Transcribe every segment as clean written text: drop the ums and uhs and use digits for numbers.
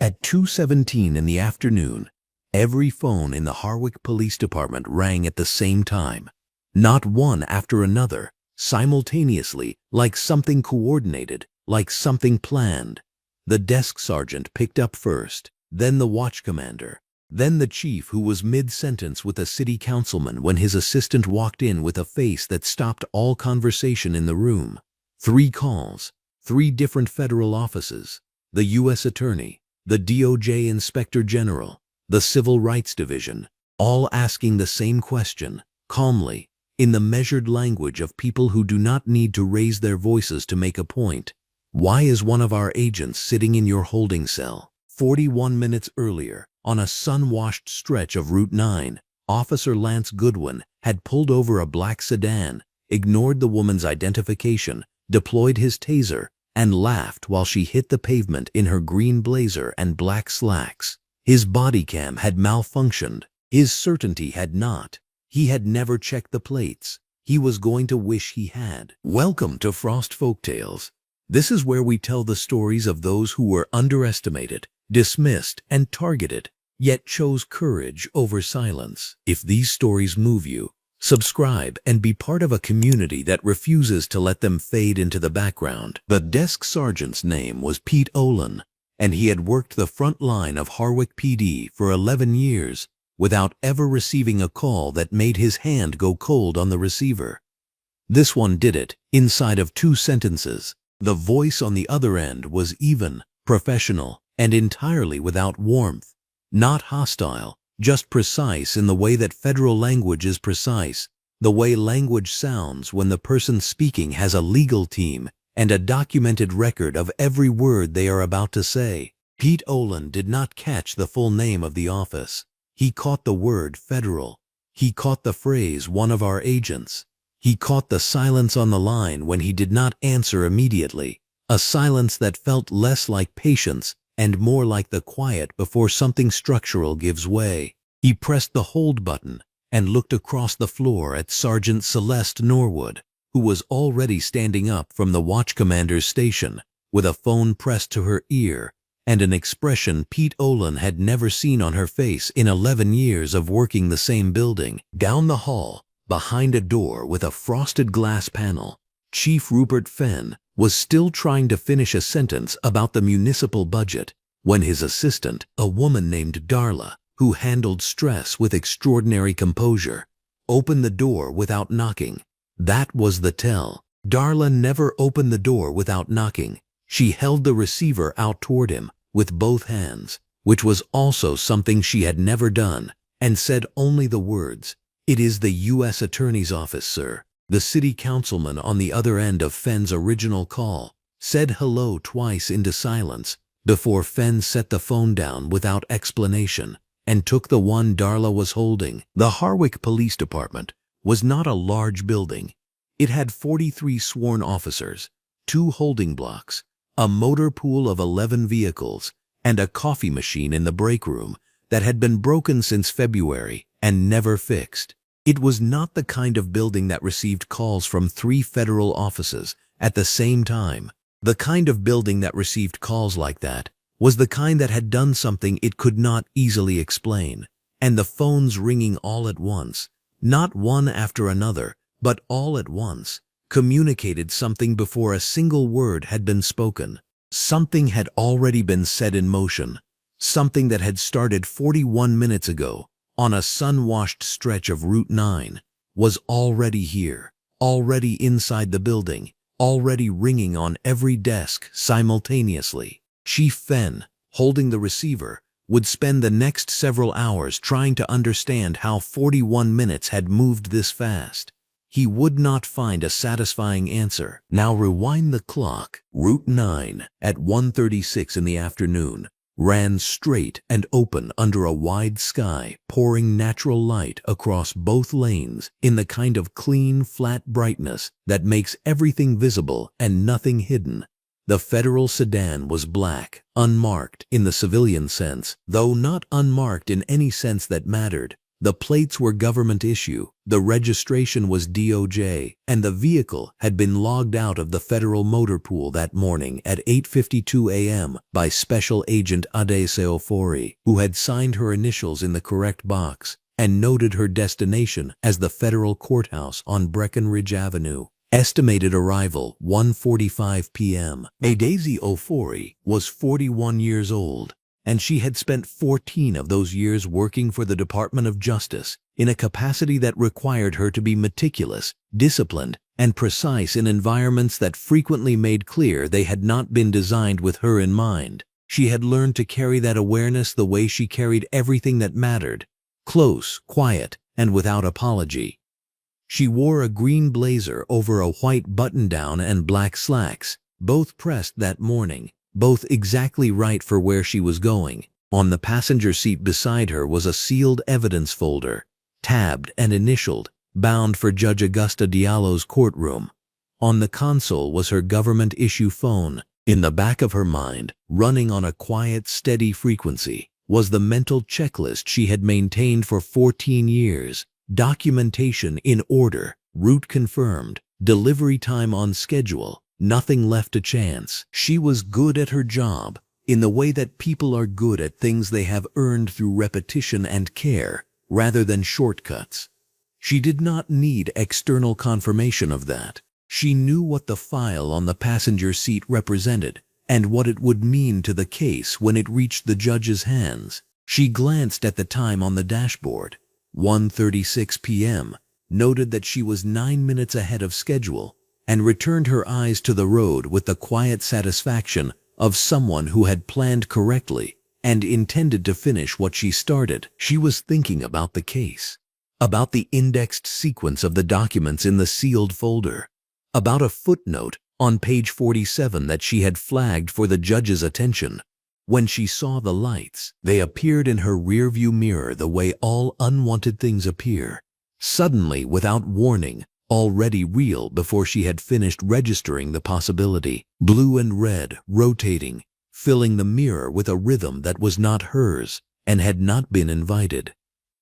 At 2:17 in the afternoon, every phone in the Harwich Police Department rang at the same time. Not one after another, simultaneously, like something coordinated, like something planned. The desk sergeant picked up first, then the watch commander, then the chief, who was mid-sentence with a city councilman when his assistant walked in with a face that stopped all conversation in the room. 3 calls, 3 different federal offices, the U.S. Attorney, the DOJ Inspector General, the Civil Rights Division, all asking the same question, calmly, in the measured language of people who do not need to raise their voices to make a point. Why is one of our agents sitting in your holding cell? 41 minutes earlier, on a sun-washed stretch of Route 9, Officer Lance Goodwin had pulled over a black sedan, ignored the woman's identification, deployed his taser, and laughed while she hit the pavement in her green blazer and black slacks. His body cam had malfunctioned. His certainty had not. He had never checked the plates. He was going to wish he had. Welcome to Frost Folktales. This is where we tell the stories of those who were underestimated, dismissed, and targeted, yet chose courage over silence. If these stories move you, subscribe and be part of a community that refuses to let them fade into the background. The desk sergeant's name was Pete Olin, and he had worked the front line of Harwich PD for 11 years without ever receiving a call that made his hand go cold on the receiver. This one did it inside of 2 sentences. The voice on the other end was even, professional, and entirely without warmth. Not hostile, just precise in the way that federal language is precise, the way language sounds when the person speaking has a legal team and a documented record of every word they are about to say. Pete Olin did not catch the full name of the office. He caught the word federal. He caught the phrase one of our agents. He caught the silence on the line when he did not answer immediately, a silence that felt less like patience and more like the quiet before something structural gives way. He pressed the hold button and looked across the floor at Sergeant Celeste Norwood, who was already standing up from the watch commander's station, with a phone pressed to her ear and an expression Pete Olin had never seen on her face in 11 years of working the same building. Down the hall, behind a door with a frosted glass panel, Chief Rupert Fenn was still trying to finish a sentence about the municipal budget when his assistant, a woman named Darla, who handled stress with extraordinary composure, opened the door without knocking. That was the tell. Darla never opened the door without knocking. She held the receiver out toward him with both hands, which was also something she had never done, and said only the words, "It is the U.S. Attorney's Office, sir." The city councilman on the other end of Fenn's original call said hello twice into silence before Fenn set the phone down without explanation and took the one Darla was holding. The Harwich Police Department was not a large building. It had 43 sworn officers, 2 holding blocks, a motor pool of 11 vehicles, and a coffee machine in the break room that had been broken since February and never fixed. It was not the kind of building that received calls from 3 federal offices at the same time. The kind of building that received calls like that was the kind that had done something it could not easily explain, and the phones ringing all at once, not one after another, but all at once, communicated something before a single word had been spoken. Something had already been set in motion, something that had started 41 minutes ago on a sun-washed stretch of Route 9, was already here, already inside the building, already ringing on every desk simultaneously. Chief Fenn, holding the receiver, would spend the next several hours trying to understand how 41 minutes had moved this fast. He would not find a satisfying answer. Now rewind the clock. Route 9, at 1:36 in the afternoon, ran straight and open under a wide sky, pouring natural light across both lanes in the kind of clean, flat brightness that makes everything visible and nothing hidden. The federal sedan was black, unmarked in the civilian sense, though not unmarked in any sense that mattered. The plates were government issue, the registration was DOJ, and the vehicle had been logged out of the federal motor pool that morning at 8:52 a.m. by Special Agent Tased Ofori, who had signed her initials in the correct box and noted her destination as the federal courthouse on Breckenridge Avenue. Estimated arrival 1:45 p.m. Tased Ofori was 41 years old, and she had spent 14 of those years working for the Department of Justice in a capacity that required her to be meticulous, disciplined, and precise in environments that frequently made clear they had not been designed with her in mind. She had learned to carry that awareness the way she carried everything that mattered, close, quiet, and without apology. She wore a green blazer over a white button-down and black slacks, both pressed that morning, both exactly right for where she was going. On the passenger seat beside her was a sealed evidence folder, tabbed and initialed, bound for Judge Augusta Diallo's courtroom. On the console was her government-issue phone. In the back of her mind, running on a quiet, steady frequency, was the mental checklist she had maintained for 14 years. Documentation in order, route confirmed, delivery time on schedule, nothing left to chance. She was good at her job, in the way that people are good at things they have earned through repetition and care, rather than shortcuts. She did not need external confirmation of that. She knew what the file on the passenger seat represented, and what it would mean to the case when it reached the judge's hands. She glanced at the time on the dashboard. 1:36 p.m., noted that she was 9 minutes ahead of schedule, and returned her eyes to the road with the quiet satisfaction of someone who had planned correctly and intended to finish what she started. She was thinking about the case, about the indexed sequence of the documents in the sealed folder, about a footnote on page 47 that she had flagged for the judge's attention. When she saw the lights, they appeared in her rearview mirror the way all unwanted things appear, suddenly without warning, already real before she had finished registering the possibility. Blue and red, rotating, filling the mirror with a rhythm that was not hers and had not been invited.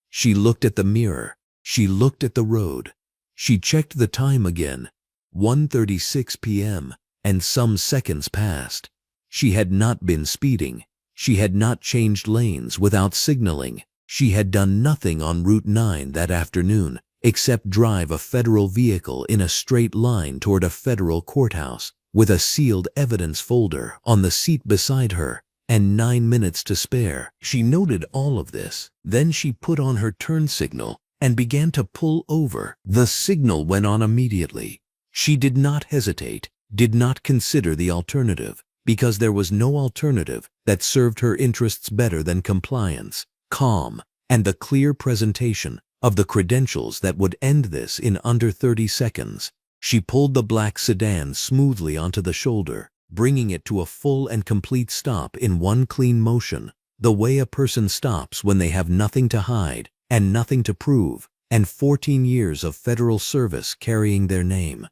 She looked at the mirror. She looked at the road. She checked the time again. 1:36 p.m., and some seconds passed. She had not been speeding. She had not changed lanes without signaling. She had done nothing on Route 9 that afternoon except drive a federal vehicle in a straight line toward a federal courthouse with a sealed evidence folder on the seat beside her and 9 minutes to spare. She noted all of this. Then she put on her turn signal and began to pull over. The signal went on immediately. She did not hesitate, did not consider the alternative, because there was no alternative that served her interests better than compliance, calm, and the clear presentation of the credentials that would end this in under 30 seconds. She pulled the black sedan smoothly onto the shoulder, bringing it to a full and complete stop in one clean motion, the way a person stops when they have nothing to hide and nothing to prove, and 14 years of federal service carrying their name.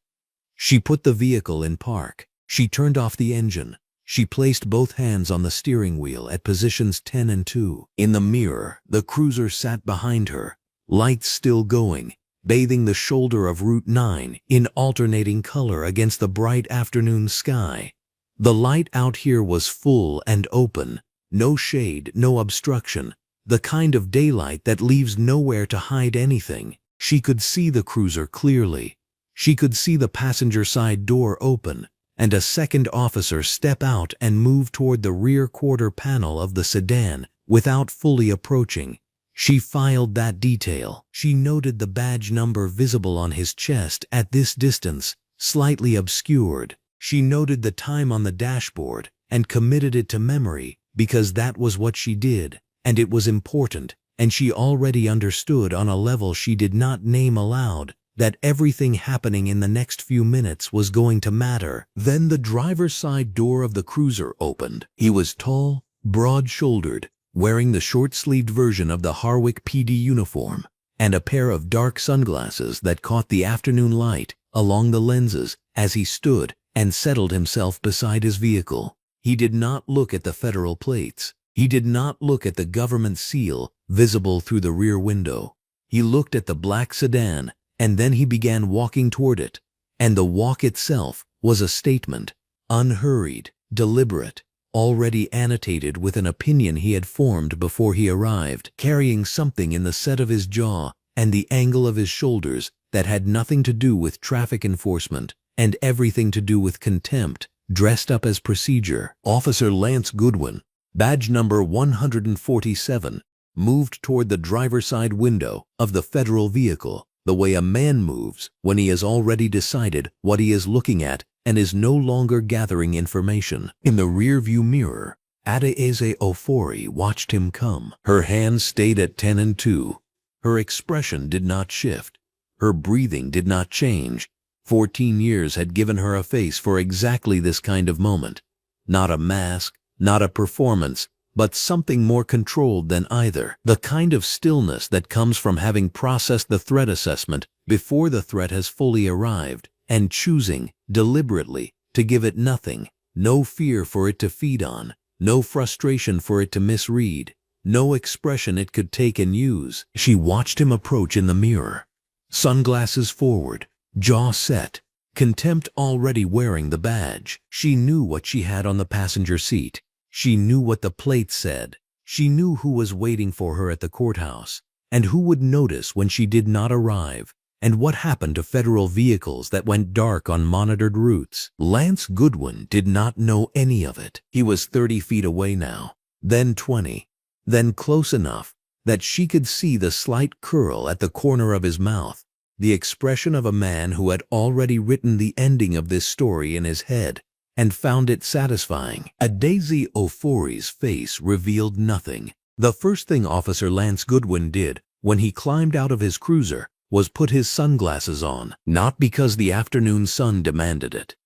She put the vehicle in park. She turned off the engine. She placed both hands on the steering wheel at positions 10 and 2. In the mirror, the cruiser sat behind her, lights still going, bathing the shoulder of Route 9 in alternating color against the bright afternoon sky. The light out here was full and open, no shade, no obstruction, the kind of daylight that leaves nowhere to hide anything. She could see the cruiser clearly. She could see the passenger side door open, and a second officer step out and move toward the rear quarter panel of the sedan without fully approaching. She filed that detail. She noted the badge number visible on his chest at this distance, slightly obscured. She noted the time on the dashboard and committed it to memory because that was what she did, and it was important, and she already understood on a level she did not name aloud that everything happening in the next few minutes was going to matter. Then the driver's side door of the cruiser opened. He was tall, broad-shouldered, wearing the short-sleeved version of the Harwick PD uniform, and a pair of dark sunglasses that caught the afternoon light along the lenses as he stood and settled himself beside his vehicle. He did not look at the federal plates. He did not look at the government seal visible through the rear window. He looked at the black sedan, and then he began walking toward it. And the walk itself was a statement, unhurried, deliberate, already annotated with an opinion he had formed before he arrived, carrying something in the set of his jaw and the angle of his shoulders that had nothing to do with traffic enforcement and everything to do with contempt, dressed up as procedure. Officer Lance Goodwin, badge number 147, moved toward the driver's side window of the federal vehicle, the way a man moves when he has already decided what he is looking at and is no longer gathering information. In the rearview mirror, Tased Ofori watched him come. Her hands stayed at 10 and 2. Her expression did not shift. Her breathing did not change. 14 years had given her a face for exactly this kind of moment. Not a mask, not a performance, but something more controlled than either. The kind of stillness that comes from having processed the threat assessment before the threat has fully arrived, and choosing, deliberately, to give it nothing, no fear for it to feed on, no frustration for it to misread, no expression it could take and use. She watched him approach in the mirror. Sunglasses forward, jaw set, contempt already wearing the badge. She knew what she had on the passenger seat. She knew what the plate said. She knew who was waiting for her at the courthouse, and who would notice when she did not arrive, and what happened to federal vehicles that went dark on monitored routes. Lance Goodwin did not know any of it. He was 30 feet away now, then 20, then close enough that she could see the slight curl at the corner of his mouth, the expression of a man who had already written the ending of this story in his head and found it satisfying. Tased Ofori's face revealed nothing. The first thing Officer Lance Goodwin did when he climbed out of his cruiser was put his sunglasses on, not because the afternoon sun demanded it.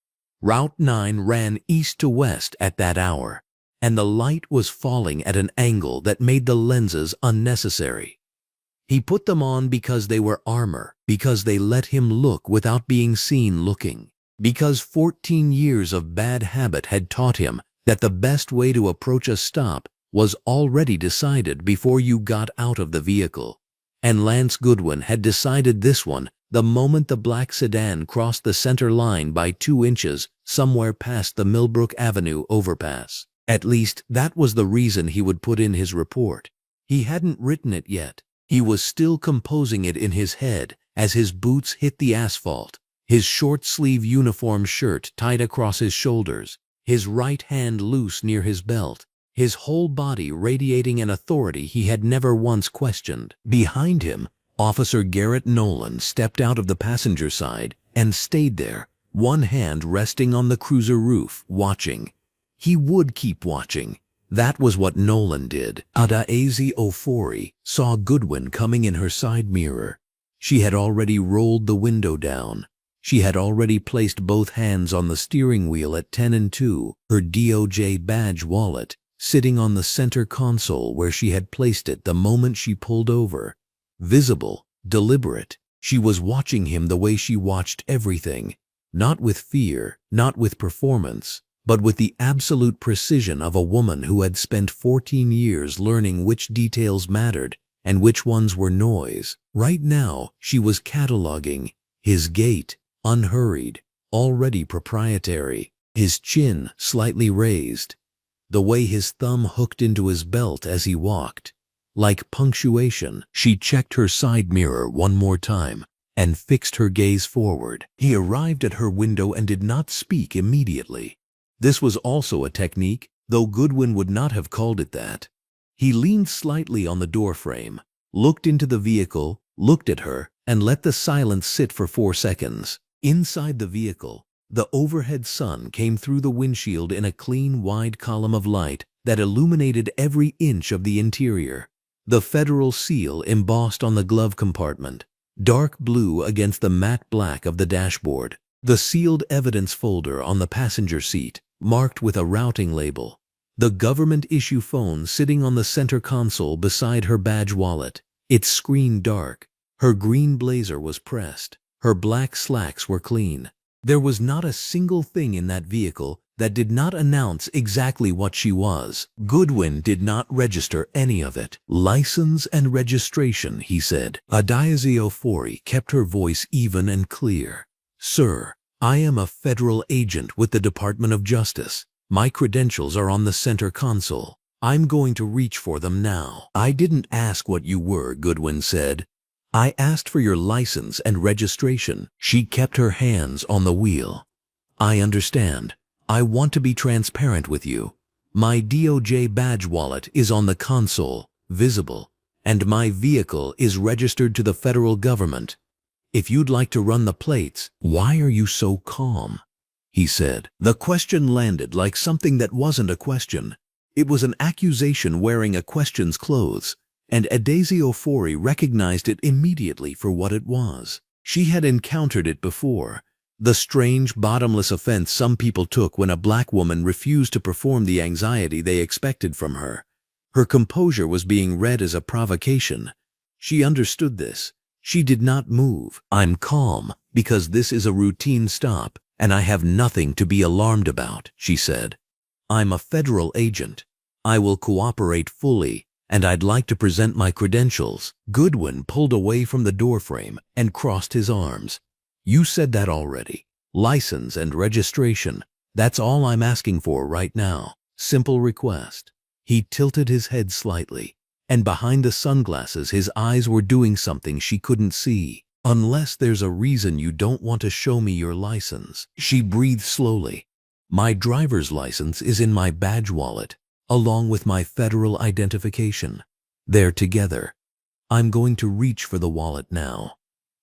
Route 9 ran east to west at that hour, and the light was falling at an angle that made the lenses unnecessary. He put them on because they were armor, because they let him look without being seen looking, because 14 years of bad habit had taught him that the best way to approach a stop was already decided before you got out of the vehicle. And Lance Goodwin had decided this one the moment the black sedan crossed the center line by 2 inches somewhere past the Millbrook Avenue overpass. At least that was the reason he would put in his report. He hadn't written it yet. He was still composing it in his head as his boots hit the asphalt, his short-sleeve uniform shirt tied across his shoulders, his right hand loose near his belt, his whole body radiating an authority he had never once questioned. Behind him, Officer Garrett Nolan stepped out of the passenger side and stayed there, one hand resting on the cruiser roof, watching. He would keep watching. That was what Nolan did. Tased Ofori saw Goodwin coming in her side mirror. She had already rolled the window down. She had already placed both hands on the steering wheel at 10 and 2, her DOJ badge wallet sitting on the center console where she had placed it the moment she pulled over. Visible, deliberate, she was watching him the way she watched everything, not with fear, not with performance, but with the absolute precision of a woman who had spent 14 years learning which details mattered and which ones were noise. Right now, she was cataloging his gait, unhurried, already proprietary, his chin slightly raised, the way his thumb hooked into his belt as he walked. Like punctuation, she checked her side mirror one more time and fixed her gaze forward. He arrived at her window and did not speak immediately. This was also a technique, though Goodwin would not have called it that. He leaned slightly on the doorframe, looked into the vehicle, looked at her, and let the silence sit for 4 seconds. Inside the vehicle, the overhead sun came through the windshield in a clean, wide column of light that illuminated every inch of the interior. The federal seal embossed on the glove compartment, dark blue against the matte black of the dashboard. The sealed evidence folder on the passenger seat, marked with a routing label. The government-issue phone sitting on the center console beside her badge wallet, its screen dark. Her green blazer was pressed. Her black slacks were clean. There was not a single thing in that vehicle that did not announce exactly what she was. Goodwin did not register any of it. "License and registration," he said. Adaiziofori kept her voice even and clear. "Sir, I am a federal agent with the Department of Justice. My credentials are on the center console. I'm going to reach for them now." "I didn't ask what you were," Goodwin said. "I asked for your license and registration." She kept her hands on the wheel. "I understand. I want to be transparent with you. My DOJ badge wallet is on the console, visible, and my vehicle is registered to the federal government. If you'd like to run the plates—" "Why are you so calm?" he said. The question landed like something that wasn't a question. It was an accusation wearing a question's clothes, and Adaiziofori recognized it immediately for what it was. She had encountered it before. The strange, bottomless offense some people took when a black woman refused to perform the anxiety they expected from her. Her composure was being read as a provocation. She understood this. She did not move. "I'm calm because this is a routine stop, and I have nothing to be alarmed about," she said. "I'm a federal agent. I will cooperate fully, and I'd like to present my credentials." Goodwin pulled away from the doorframe and crossed his arms. "You said that already. License and registration. That's all I'm asking for right now. Simple request." He tilted his head slightly, and behind the sunglasses his eyes were doing something she couldn't see. "Unless there's a reason you don't want to show me your license." She breathed slowly. "My driver's license is in my badge wallet, along with my federal identification. They're together. I'm going to reach for the wallet now."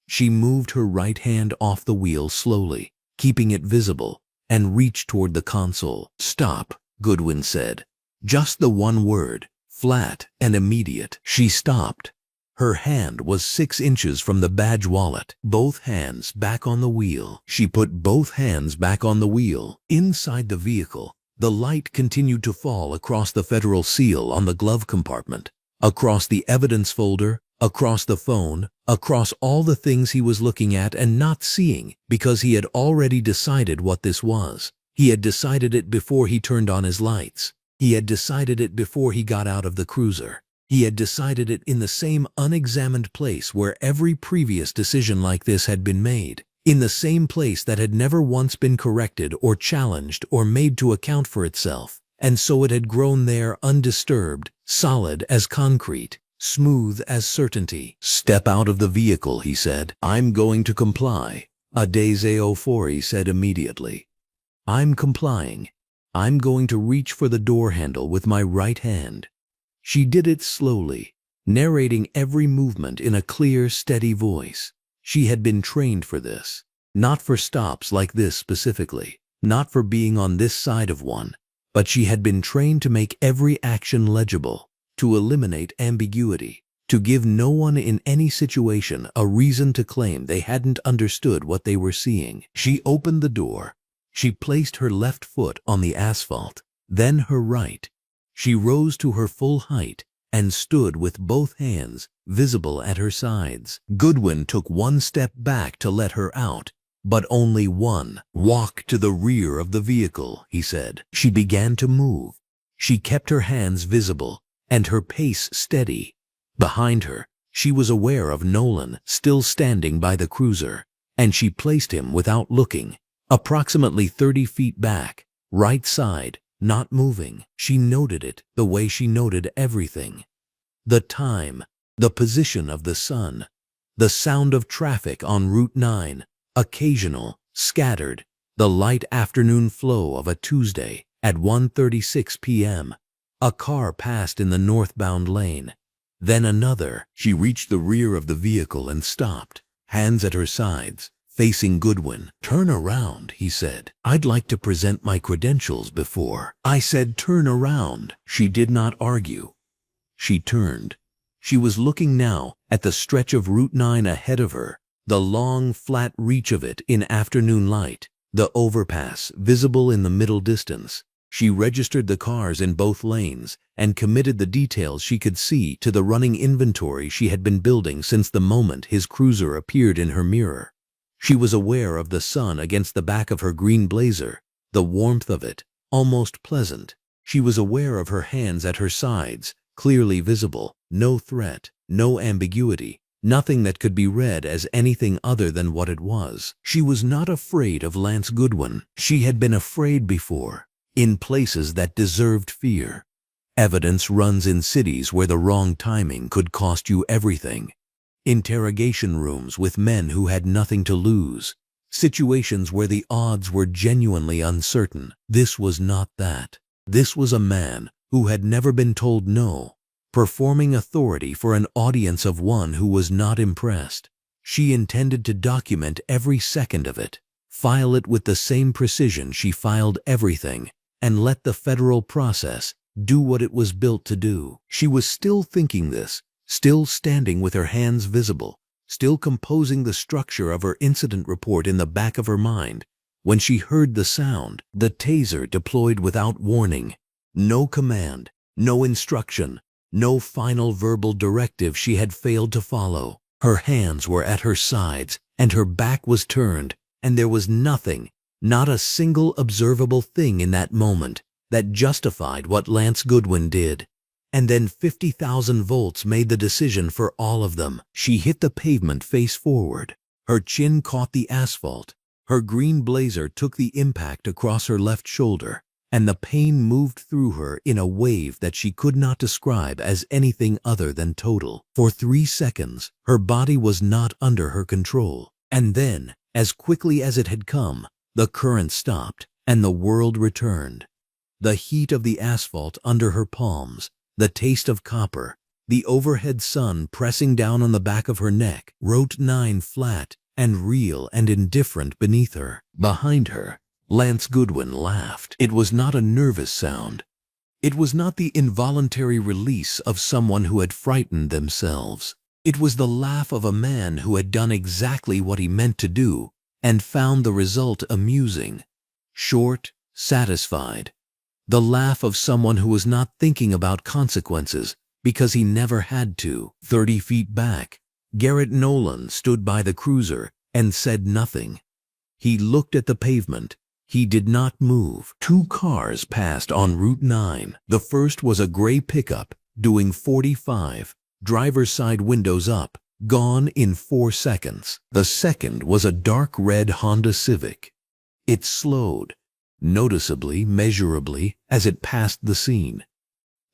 She moved her right hand off the wheel slowly, keeping it visible, and reached toward the console. "Stop," Goodwin said. Just the one word, flat and immediate. She stopped. Her hand was 6 inches from the badge wallet. Both hands back on the wheel. She put both hands back on the wheel. Inside the vehicle, the light continued to fall across the federal seal on the glove compartment, across the evidence folder, across the phone, across all the things he was looking at and not seeing because he had already decided what this was. He had decided it before he turned on his lights. He had decided it before he got out of the cruiser. He had decided it in the same unexamined place where every previous decision like this had been made, in the same place that had never once been corrected or challenged or made to account for itself. And so it had grown there undisturbed, solid as concrete, smooth as certainty. "Step out of the vehicle," he said. "I'm going to comply," Adaiziofori said immediately. "I'm complying. I'm going to reach for the door handle with my right hand." She did it slowly, narrating every movement in a clear, steady voice. She had been trained for this. Not for stops like this specifically, not for being on this side of one, but she had been trained to make every action legible, to eliminate ambiguity, to give no one in any situation a reason to claim they hadn't understood what they were seeing. She opened the door. She placed her left foot on the asphalt, then her right. She rose to her full height and stood with both hands visible at her sides. Goodwin took one step back to let her out, but only one. "Walk to the rear of the vehicle," he said. She began to move. She kept her hands visible and her pace steady. Behind her, she was aware of Nolan still standing by the cruiser, and she placed him without looking, approximately 30 feet back, right side, not moving. She noted it the way she noted everything. The time, the position of the sun, the sound of traffic on Route 9, occasional, scattered, the light afternoon flow of a Tuesday at 1:36 p.m. A car passed in the northbound lane. Then another. She reached the rear of the vehicle and stopped, hands at her sides, facing Goodwin. "Turn around," he said. "I'd like to present my credentials before." "I said turn around." She did not argue. She turned. She was looking now at the stretch of Route 9 ahead of her, the long, flat reach of it in afternoon light, the overpass visible in the middle distance. She registered the cars in both lanes and committed the details she could see to the running inventory she had been building since the moment his cruiser appeared in her mirror. She was aware of the sun against the back of her green blazer, the warmth of it, almost pleasant. She was aware of her hands at her sides, clearly visible, no threat, no ambiguity, nothing that could be read as anything other than what it was. She was not afraid of Lance Goodwin. She had been afraid before, in places that deserved fear. Evidence runs in cities where the wrong timing could cost you everything. Interrogation rooms with men who had nothing to lose. Situations where the odds were genuinely uncertain. This was not that. This was a man who had never been told no, performing authority for an audience of one who was not impressed. She intended to document every second of it, file it with the same precision she filed everything, and let the federal process do what it was built to do. She was still thinking this, still standing with her hands visible, still composing the structure of her incident report in the back of her mind, when she heard the sound. The taser deployed without warning. No command, no instruction, no final verbal directive she had failed to follow. Her hands were at her sides, and her back was turned, and there was nothing, not a single observable thing in that moment, that justified what Lance Goodwin did. And then 50,000 volts made the decision for all of them. She hit the pavement face forward. Her chin caught the asphalt. Her green blazer took the impact across her left shoulder, and the pain moved through her in a wave that she could not describe as anything other than total. For 3 seconds, her body was not under her control. And then, as quickly as it had come, the current stopped, and the world returned. The heat of the asphalt under her palms, the taste of copper, the overhead sun pressing down on the back of her neck, Route 9 flat and real and indifferent beneath her. Behind her, Lance Goodwin laughed. It was not a nervous sound. It was not the involuntary release of someone who had frightened themselves. It was the laugh of a man who had done exactly what he meant to do and found the result amusing, short, satisfied. The laugh of someone who was not thinking about consequences because he never had to. 30 feet back, Garrett Nolan stood by the cruiser and said nothing. He looked at the pavement. He did not move. 2 cars passed on Route 9. The first was a gray pickup, doing 45, driver's side windows up, gone in 4 seconds. The second was a dark red Honda Civic. It slowed, noticeably, measurably, as it passed the scene.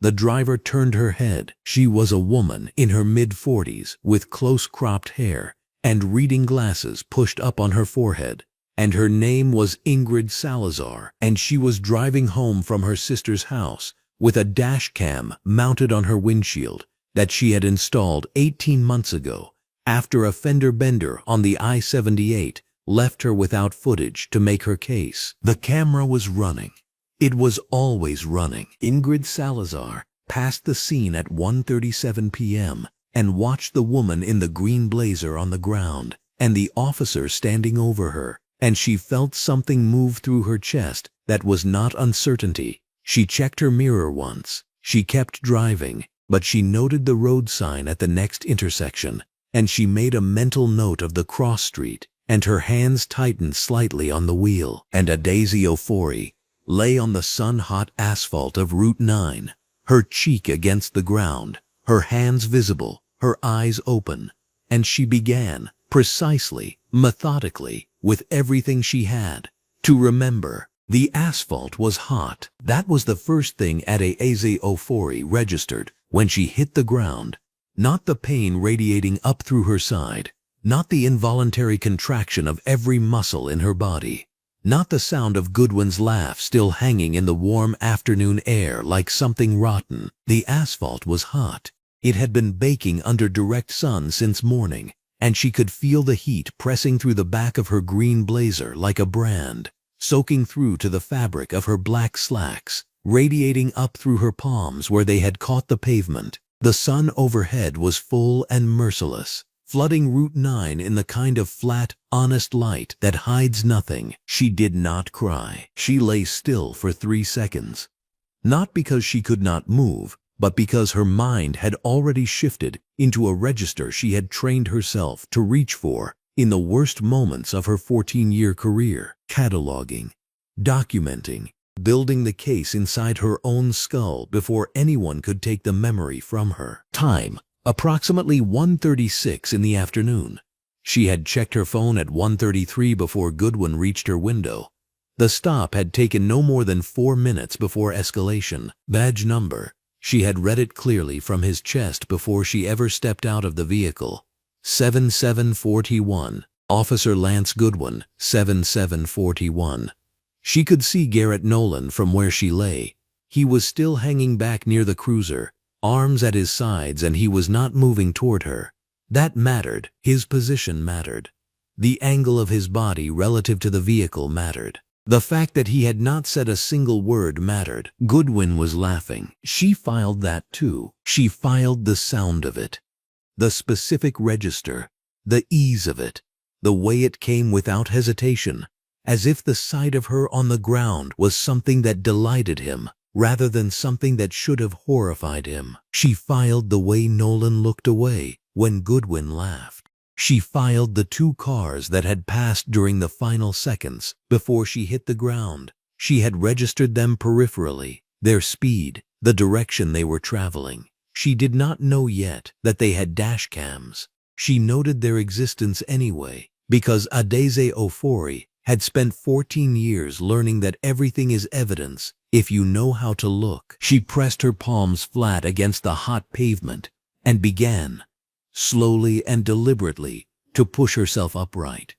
The driver turned her head. She was a woman in her mid-40s with close-cropped hair and reading glasses pushed up on her forehead. And her name was Ingrid Salazar, and she was driving home from her sister's house with a dash cam mounted on her windshield that she had installed 18 months ago after a fender bender on the I-78 left her without footage to make her case. The camera was running. It was always running. Ingrid Salazar passed the scene at 1:37 p.m. and watched the woman in the green blazer on the ground and the officer standing over her, and she felt something move through her chest that was not uncertainty. She checked her mirror once. She kept driving, but she noted the road sign at the next intersection, and she made a mental note of the cross street, and her hands tightened slightly on the wheel. And Daisy Ofori lay on the sun-hot asphalt of Route 9, her cheek against the ground, her hands visible, her eyes open, and she began, precisely, methodically, with everything she had, to remember. The asphalt was hot. That was the first thing Daisy Ofori registered when she hit the ground, not the pain radiating up through her side, not the involuntary contraction of every muscle in her body, not the sound of Goodwin's laugh still hanging in the warm afternoon air like something rotten. The asphalt was hot. It had been baking under direct sun since morning, and she could feel the heat pressing through the back of her green blazer like a brand, soaking through to the fabric of her black slacks, radiating up through her palms where they had caught the pavement. The sun overhead was full and merciless, flooding Route 9 in the kind of flat, honest light that hides nothing. She did not cry. She lay still for 3 seconds. Not because she could not move, but because her mind had already shifted into a register she had trained herself to reach for in the worst moments of her 14-year career, cataloging, documenting, building the case inside her own skull before anyone could take the memory from her. Time, approximately 1:36 in the afternoon. She had checked her phone at 1:33 before Goodwin reached her window. The stop had taken no more than 4 minutes before escalation. Badge number. She had read it clearly from his chest before she ever stepped out of the vehicle. 7741. Officer Lance Goodwin, 7741. She could see Garrett Nolan from where she lay. He was still hanging back near the cruiser, arms at his sides, and he was not moving toward her. That mattered. His position mattered. The angle of his body relative to the vehicle mattered. The fact that he had not said a single word mattered. Goodwin was laughing. She filed that too. She filed the sound of it, the specific register, the ease of it, the way it came without hesitation, as if the sight of her on the ground was something that delighted him rather than something that should have horrified him. She filed the way Nolan looked away when Goodwin laughed. She filed the 2 cars that had passed during the final seconds before she hit the ground. She had registered them peripherally, their speed, the direction they were traveling. She did not know yet that they had dash cams. She noted their existence anyway, because Tased Ofori had spent 14 years learning that everything is evidence if you know how to look. She pressed her palms flat against the hot pavement and began, slowly and deliberately, to push herself upright.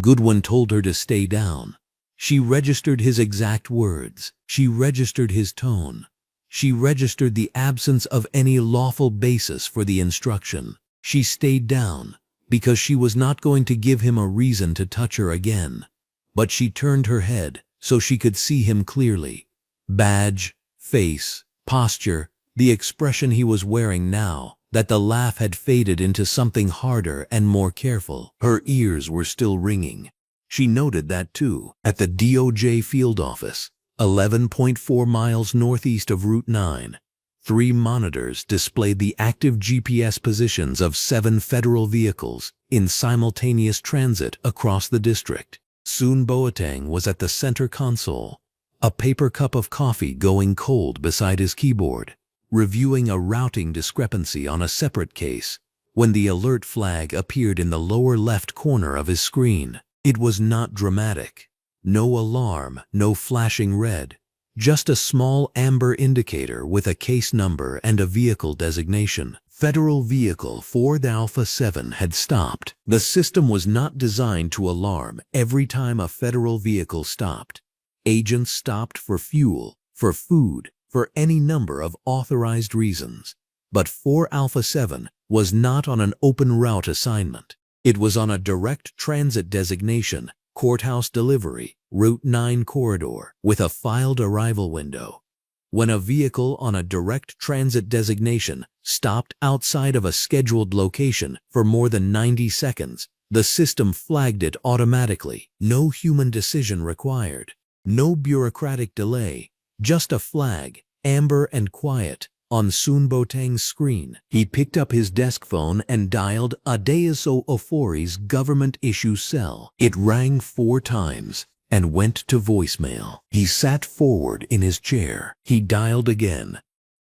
Goodwin told her to stay down. She registered his exact words. She registered his tone. She registered the absence of any lawful basis for the instruction. She stayed down because she was not going to give him a reason to touch her again. But she turned her head so she could see him clearly. Badge, face, posture, the expression he was wearing now, that the laugh had faded into something harder and more careful. Her ears were still ringing. She noted that too. At the DOJ field office, 11.4 miles northeast of Route 9, 3 monitors displayed the active GPS positions of 7 federal vehicles in simultaneous transit across the district. Soon Boateng was at the center console, a paper cup of coffee going cold beside his keyboard, reviewing a routing discrepancy on a separate case, when the alert flag appeared in the lower left corner of his screen. It was not dramatic. No alarm, no flashing red, just a small amber indicator with a case number and a vehicle designation. Federal Vehicle Ford Alpha 7 had stopped. The system was not designed to alarm every time a federal vehicle stopped. Agents stopped for fuel, for food, for any number of authorized reasons. But 4 Alpha 7 was not on an open route assignment. It was on a direct transit designation, courthouse delivery, Route 9 corridor, with a filed arrival window. When a vehicle on a direct transit designation stopped outside of a scheduled location for more than 90 seconds, the system flagged it automatically. No human decision required. No bureaucratic delay. Just a flag, amber and quiet, on Soon Boateng's screen. He picked up his desk phone and dialed Adeoso Ofori's government issue cell. It rang 4 times and went to voicemail. He sat forward in his chair. He dialed again.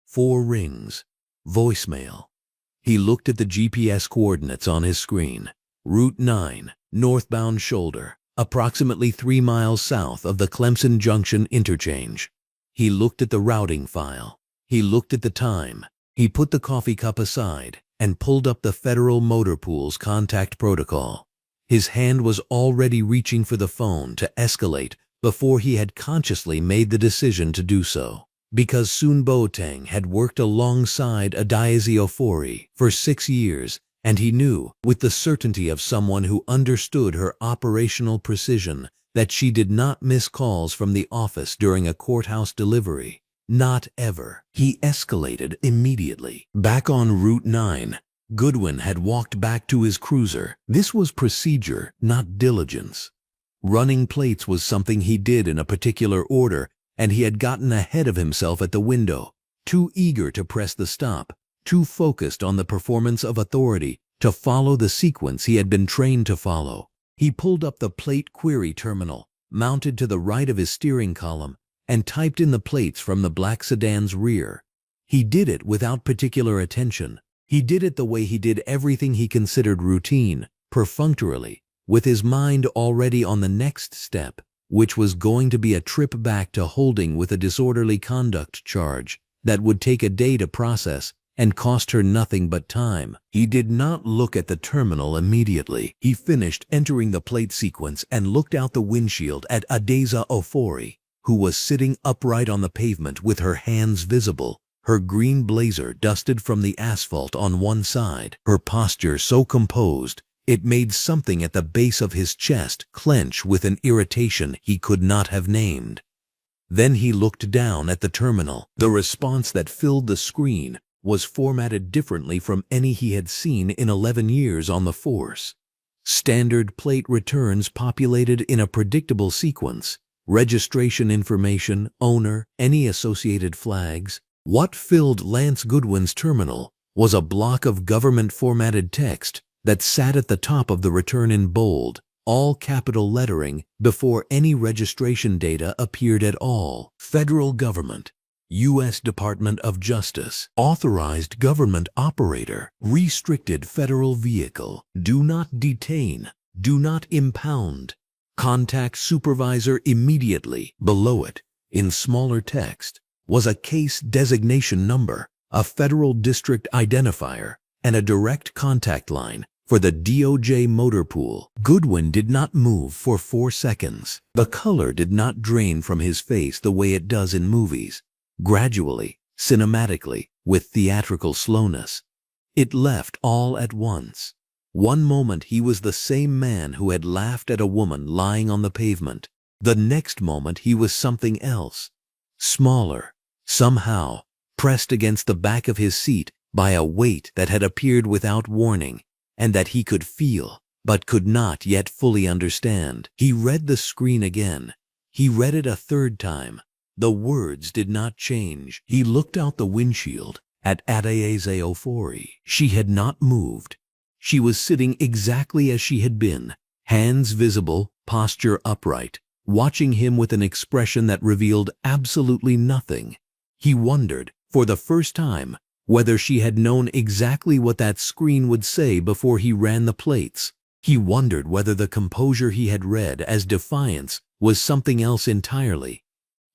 4 rings. Voicemail. He looked at the GPS coordinates on his screen. Route 9, northbound shoulder, approximately 3 miles south of the Clemson Junction interchange. He looked at the routing file. He looked at the time. He put the coffee cup aside and pulled up the Federal Motor Pool's contact protocol. His hand was already reaching for the phone to escalate before he had consciously made the decision to do so. Because Soon Boateng had worked alongside Adeoso Ofori for 6 years, and he knew, with the certainty of someone who understood her operational precision, that she did not miss calls from the office during a courthouse delivery. Not ever. He escalated immediately. Back on Route 9, Goodwin had walked back to his cruiser. This was procedure, not diligence. Running plates was something he did in a particular order, and he had gotten ahead of himself at the window, too eager to press the stop, too focused on the performance of authority to follow the sequence he had been trained to follow. He pulled up the plate query terminal, mounted to the right of his steering column, and typed in the plates from the black sedan's rear. He did it without particular attention. He did it the way he did everything he considered routine, perfunctorily, with his mind already on the next step, which was going to be a trip back to holding with a disorderly conduct charge that would take a day to process and cost her nothing but time. He did not look at the terminal immediately. He finished entering the plate sequence and looked out the windshield at Adeza Ofori, who was sitting upright on the pavement with her hands visible, her green blazer dusted from the asphalt on one side, her posture so composed it made something at the base of his chest clench with an irritation he could not have named. Then he looked down at the terminal. The response that filled the screen was formatted differently from any he had seen in 11 years on the force. Standard plate returns populated in a predictable sequence, registration information, owner, any associated flags. What filled Lance Goodwin's terminal was a block of government-formatted text that sat at the top of the return in bold, all capital lettering before any registration data appeared at all. Federal Government, U.S. Department of Justice, Authorized Government Operator, Restricted Federal Vehicle, Do Not Detain, Do Not Impound, Contact Supervisor immediately. Below it, in smaller text, was a case designation number, a federal district identifier, and a direct contact line for the DOJ motor pool. Goodwin did not move for 4 seconds. The color did not drain from his face the way it does in movies. Gradually, cinematically, with theatrical slowness. It left all at once. One moment he was the same man who had laughed at a woman lying on the pavement. The next moment he was something else. Smaller, somehow, pressed against the back of his seat by a weight that had appeared without warning, and that he could feel, but could not yet fully understand. He read the screen again. He read it a third time. The words did not change. He looked out the windshield at Adeza Ofori. She had not moved. She was sitting exactly as she had been, hands visible, posture upright, watching him with an expression that revealed absolutely nothing. He wondered, for the first time, whether she had known exactly what that screen would say before he ran the plates. He wondered whether the composure he had read as defiance was something else entirely.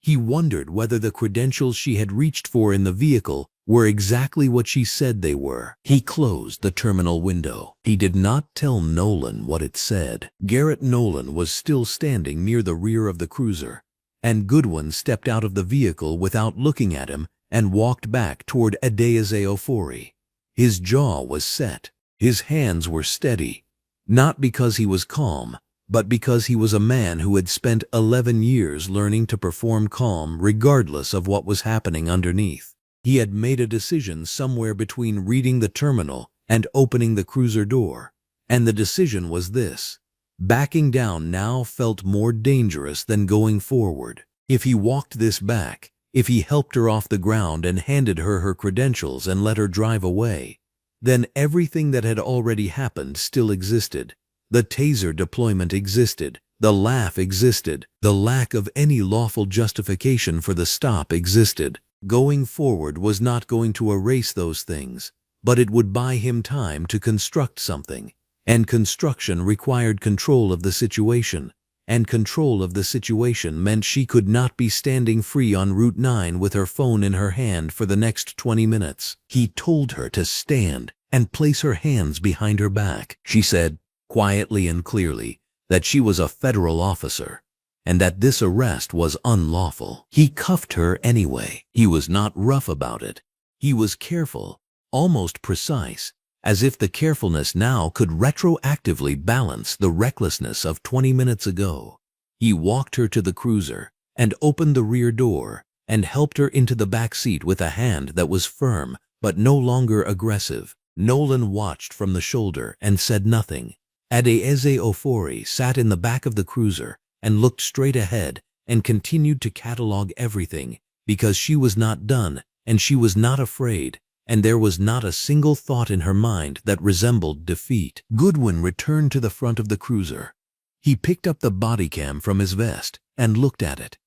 He wondered whether the credentials she had reached for in the vehicle were exactly what she said they were. He closed the terminal window. He did not tell Nolan what it said. Garrett Nolan was still standing near the rear of the cruiser, and Goodwin stepped out of the vehicle without looking at him and walked back toward Adeza Ofori. His jaw was set. His hands were steady, not because he was calm, but because he was a man who had spent 11 years learning to perform calm regardless of what was happening underneath. He had made a decision somewhere between reading the terminal and opening the cruiser door, and the decision was this. Backing down now felt more dangerous than going forward. If he walked this back, if he helped her off the ground and handed her her credentials and let her drive away, then everything that had already happened still existed. The taser deployment existed, the laugh existed, the lack of any lawful justification for the stop existed. Going forward was not going to erase those things, but it would buy him time to construct something, and construction required control of the situation. And control of the situation meant she could not be standing free on Route 9 with her phone in her hand for the next 20 minutes. He told her to stand and place her hands behind her back. She said, quietly and clearly, that she was a federal officer, and that this arrest was unlawful. He cuffed her anyway. He was not rough about it. He was careful, almost precise, as if the carefulness now could retroactively balance the recklessness of 20 minutes ago. He walked her to the cruiser and opened the rear door and helped her into the back seat with a hand that was firm but no longer aggressive. Nolan watched from the shoulder and said nothing. Adeza Ofori sat in the back of the cruiser and looked straight ahead and continued to catalog everything because she was not done and she was not afraid. And there was not a single thought in her mind that resembled defeat. Goodwin returned to the front of the cruiser. He picked up the body cam from his vest and looked at it.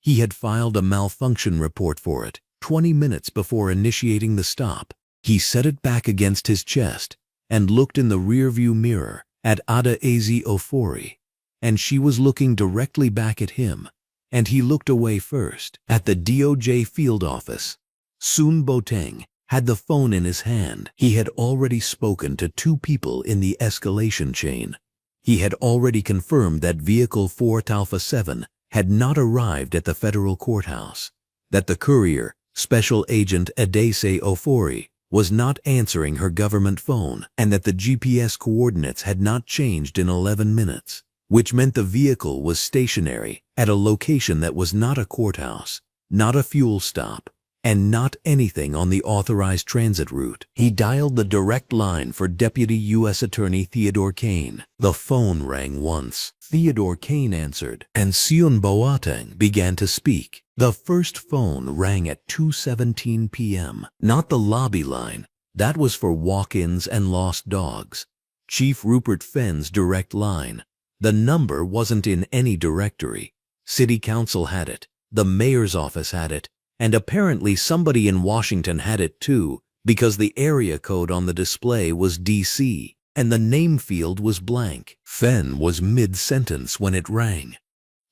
He had filed a malfunction report for it 20 minutes before initiating the stop. He set it back against his chest and looked in the rearview mirror at Ada Ofori, and she was looking directly back at him, and he looked away first. At the DOJ field office, Sun Boteng had the phone in his hand. He had already spoken to 2 people in the escalation chain. He had already confirmed that Vehicle 4 Alpha 7 had not arrived at the federal courthouse, that the courier, Special Agent Adese Ofori, was not answering her government phone, and that the GPS coordinates had not changed in 11 minutes, which meant the vehicle was stationary at a location that was not a courthouse, not a fuel stop, and not anything on the authorized transit route. He dialed the direct line for Deputy U.S. Attorney Theodore Kane. The phone rang once. Theodore Kane answered, and Sun Boteng began to speak. The first phone rang at 2:17 p.m. Not the lobby line. That was for walk-ins and lost dogs. Chief Rupert Fenn's direct line. The number wasn't in any directory. City Council had it. The mayor's office had it. And apparently somebody in Washington had it too, because the area code on the display was DC, and the name field was blank. Fenn was mid-sentence when it rang.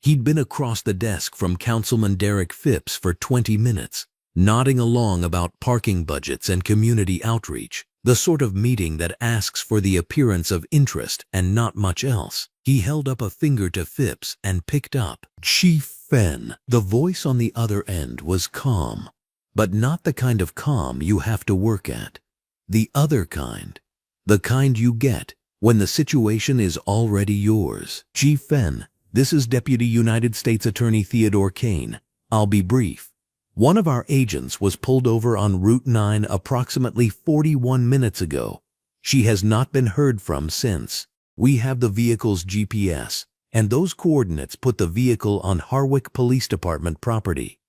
He'd been across the desk from Councilman Derek Phipps for 20 minutes, nodding along about parking budgets and community outreach, the sort of meeting that asks for the appearance of interest and not much else. He held up a finger to Phipps and picked up. Chief Fenn. The voice on the other end was calm, but not the kind of calm you have to work at. The other kind. The kind you get when the situation is already yours. Chief Fenn, this is Deputy United States Attorney Theodore Kane. I'll be brief. One of our agents was pulled over on Route 9 approximately 41 minutes ago. She has not been heard from since. We have the vehicle's GPS, and those coordinates put the vehicle on Harwick Police Department property.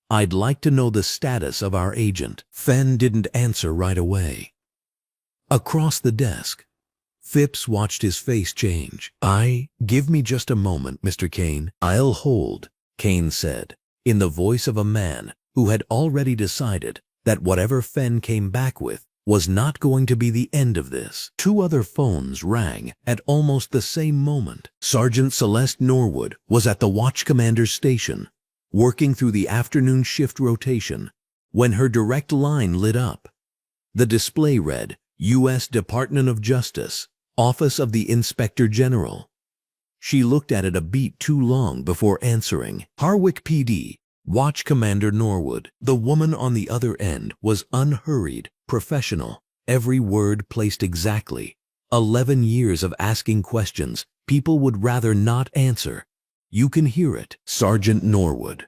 I'd like to know the status of our agent. Fenn didn't answer right away. Across the desk, Phipps watched his face change. Give me just a moment, Mr. Kane. I'll hold, Kane said, in the voice of a man who had already decided that whatever Fenn came back with was not going to be the end of this. 2 other phones rang at almost the same moment. Sergeant Celeste Norwood was at the watch commander's station, working through the afternoon shift rotation, when her direct line lit up. The display read, U.S. Department of Justice, Office of the Inspector General. She looked at it a beat too long before answering. Harwick PD, Watch Commander Norwood. The woman on the other end was unhurried, professional, every word placed exactly. 11 years of asking questions people would rather not answer. You can hear it. Sergeant Norwood.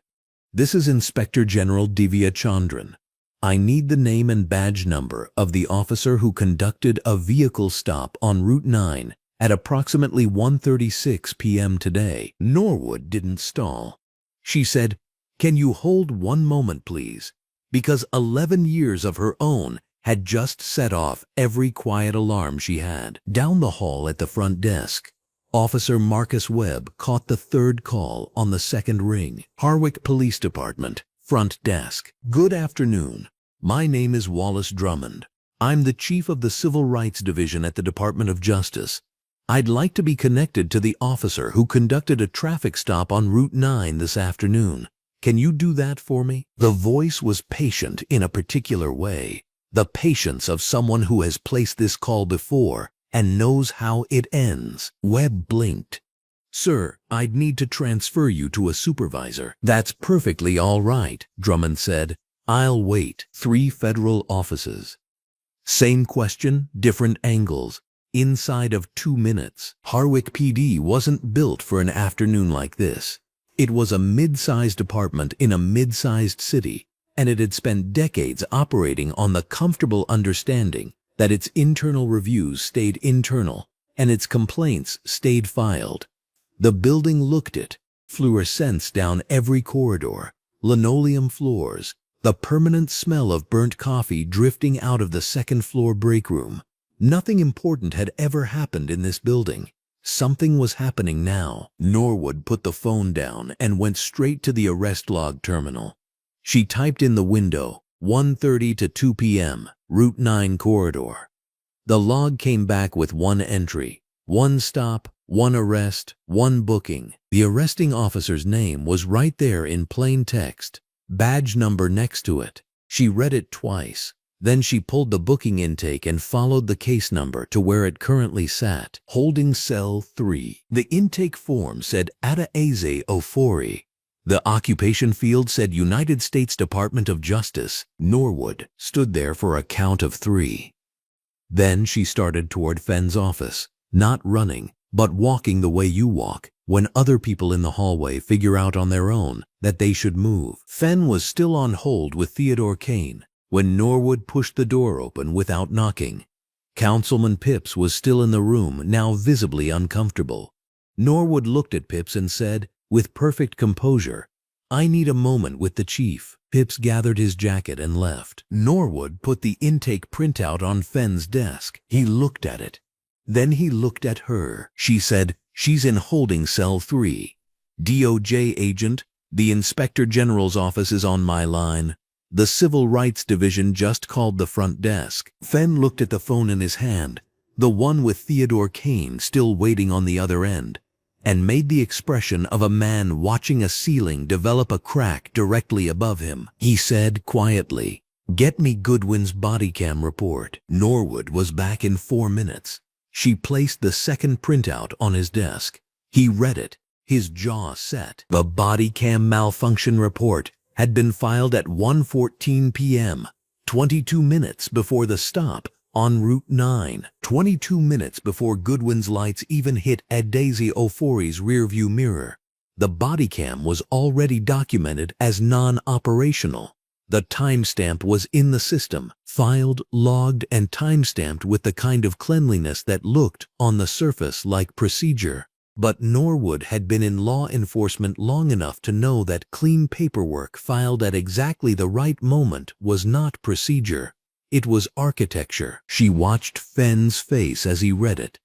This is Inspector General Divya Chandran. I need the name and badge number of the officer who conducted a vehicle stop on Route 9 at approximately 1:36 p.m. today. Norwood didn't stall. She said, Can you hold one moment, please? Because 11 years of her own had just set off every quiet alarm she had. Down the hall at the front desk, Officer Marcus Webb caught the 3rd call on the 2nd ring. Harwick Police Department, front desk. Good afternoon. My name is Wallace Drummond. I'm the Chief of the Civil Rights Division at the Department of Justice. I'd like to be connected to the officer who conducted a traffic stop on Route 9 this afternoon. Can you do that for me? The voice was patient in a particular way. The patience of someone who has placed this call before and knows how it ends. Webb blinked. Sir, I'd need to transfer you to a supervisor. That's perfectly all right, Drummond said. I'll wait. 3 federal offices. Same question, different angles. Inside of 2 minutes. Harwick PD wasn't built for an afternoon like this. It was a mid-sized department in a mid-sized city, and it had spent decades operating on the comfortable understanding that its internal reviews stayed internal and its complaints stayed filed. The building looked it, fluorescence down every corridor, linoleum floors, the permanent smell of burnt coffee drifting out of the 2nd-floor break room. Nothing important had ever happened in this building. Something was happening now. Norwood put the phone down and went straight to the arrest log terminal. She typed in the window, 1:30 to 2 p.m., Route 9 corridor. The log came back with one entry, one stop, one arrest, one booking. The arresting officer's name was right there in plain text, badge number next to it. She read it twice. Then she pulled the booking intake and followed the case number to where it currently sat, holding cell 3. The intake form said Tased Ofori. The occupation field said United States Department of Justice. Norwood stood there for a count of 3. Then she started toward Fenn's office, not running, but walking the way you walk when other people in the hallway figure out on their own that they should move. Fenn was still on hold with Theodore Kane when Norwood pushed the door open without knocking. Councilman Pips was still in the room, now visibly uncomfortable. Norwood looked at Pips and said, with perfect composure, "I need a moment with the chief." Pips gathered his jacket and left. Norwood put the intake printout on Fenn's desk. He looked at it. Then he looked at her. She said, "She's in holding cell 3. DOJ agent, the Inspector General's office is on my line. The Civil Rights Division just called the front desk." Fenn looked at the phone in his hand, the one with Theodore Kane still waiting on the other end, and made the expression of a man watching a ceiling develop a crack directly above him. He said quietly, "Get me Goodwin's body cam report." Norwood was back in 4 minutes. She placed the second printout on his desk. He read it, his jaw set. The body cam malfunction report had been filed at 1:14 p.m., 22 minutes before the stop on Route 9, 22 minutes before Goodwin's lights even hit Tased Ofori's rearview mirror. The body cam was already documented as non-operational. The timestamp was in the system, filed, logged, and timestamped with the kind of cleanliness that looked, on the surface, like procedure. But Norwood had been in law enforcement long enough to know that clean paperwork filed at exactly the right moment was not procedure. It was architecture. She watched Fenn's face as he read it.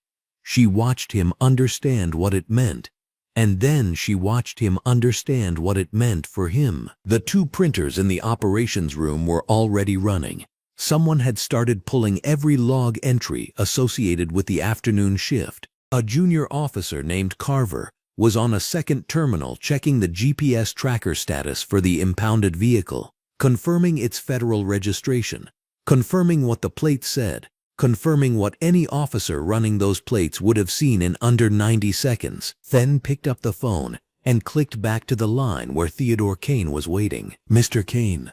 She watched him understand what it meant. And then she watched him understand what it meant for him. The 2 printers in the operations room were already running. Someone had started pulling every log entry associated with the afternoon shift. A junior officer named Carver was on a second terminal checking the GPS tracker status for the impounded vehicle, confirming its federal registration, confirming what the plate said, confirming what any officer running those plates would have seen in under 90 seconds. Then picked up the phone and clicked back to the line where Theodore Kane was waiting. "Mr. Kane,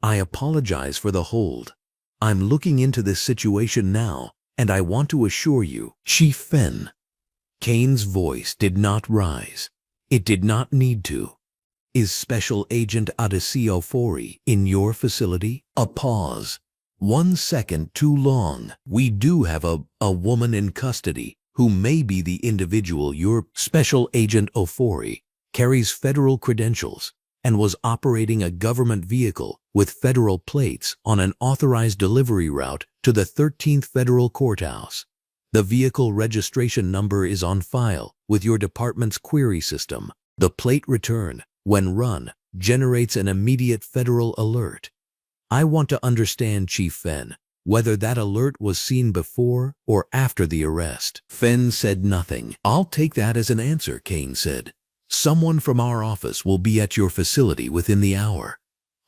I apologize for the hold. I'm looking into this situation now, and I want to assure you, Chief Fenn." Kane's voice did not rise. It did not need to. "Is Special Agent Tased Ofori in your facility?" A pause. 1 second too long. "We do have a woman in custody who may be the individual your Special Agent Ofori carries federal credentials and was operating a government vehicle with federal plates on an authorized delivery route to the 13th Federal Courthouse. The vehicle registration number is on file with your department's query system. The plate return, when run, generates an immediate federal alert. I want to understand, Chief Fenn, whether that alert was seen before or after the arrest." Fenn said nothing. "I'll take that as an answer," Kane said. "Someone from our office will be at your facility within the hour.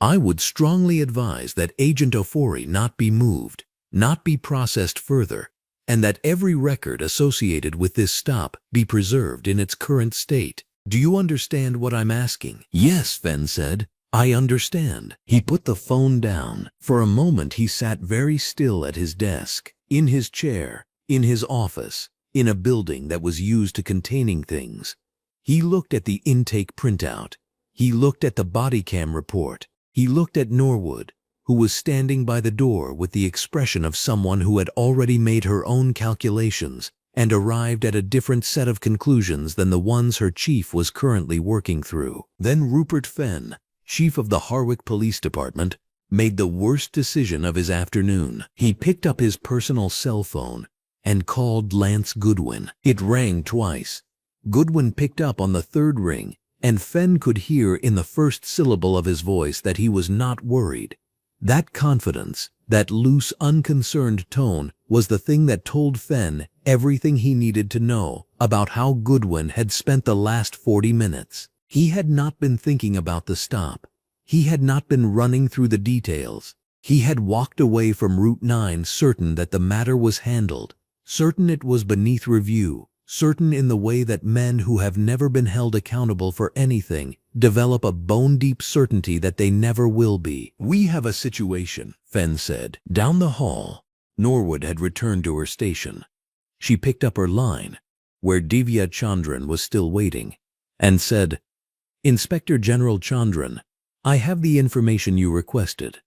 I would strongly advise that Agent Ofori not be moved, not be processed further, and that every record associated with this stop be preserved in its current state. Do you understand what I'm asking?" "Yes," Fenn said. "I understand." He put the phone down. For a moment he sat very still at his desk, in his chair, in his office, in a building that was used to containing things. He looked at the intake printout. He looked at the body cam report. He looked at Norwood, who was standing by the door with the expression of someone who had already made her own calculations and arrived at a different set of conclusions than the ones her chief was currently working through. Then Rupert Fenn, chief of the Harwick Police Department, made the worst decision of his afternoon. He picked up his personal cell phone and called Lance Goodwin. It rang twice. Goodwin picked up on the third ring, and Fenn could hear in the first syllable of his voice that he was not worried. That confidence, that loose, unconcerned tone, was the thing that told Fenn everything he needed to know about how Goodwin had spent the last 40 minutes. He had not been thinking about the stop. He had not been running through the details. He had walked away from Route 9 certain that the matter was handled, certain it was beneath review, certain in the way that men who have never been held accountable for anything develop a bone-deep certainty that they never will be. "We have a situation," Fenn said. Down the hall, Norwood had returned to her station. She picked up her line, where Divya Chandran was still waiting, and said, "Inspector General Chandran, I have the information you requested."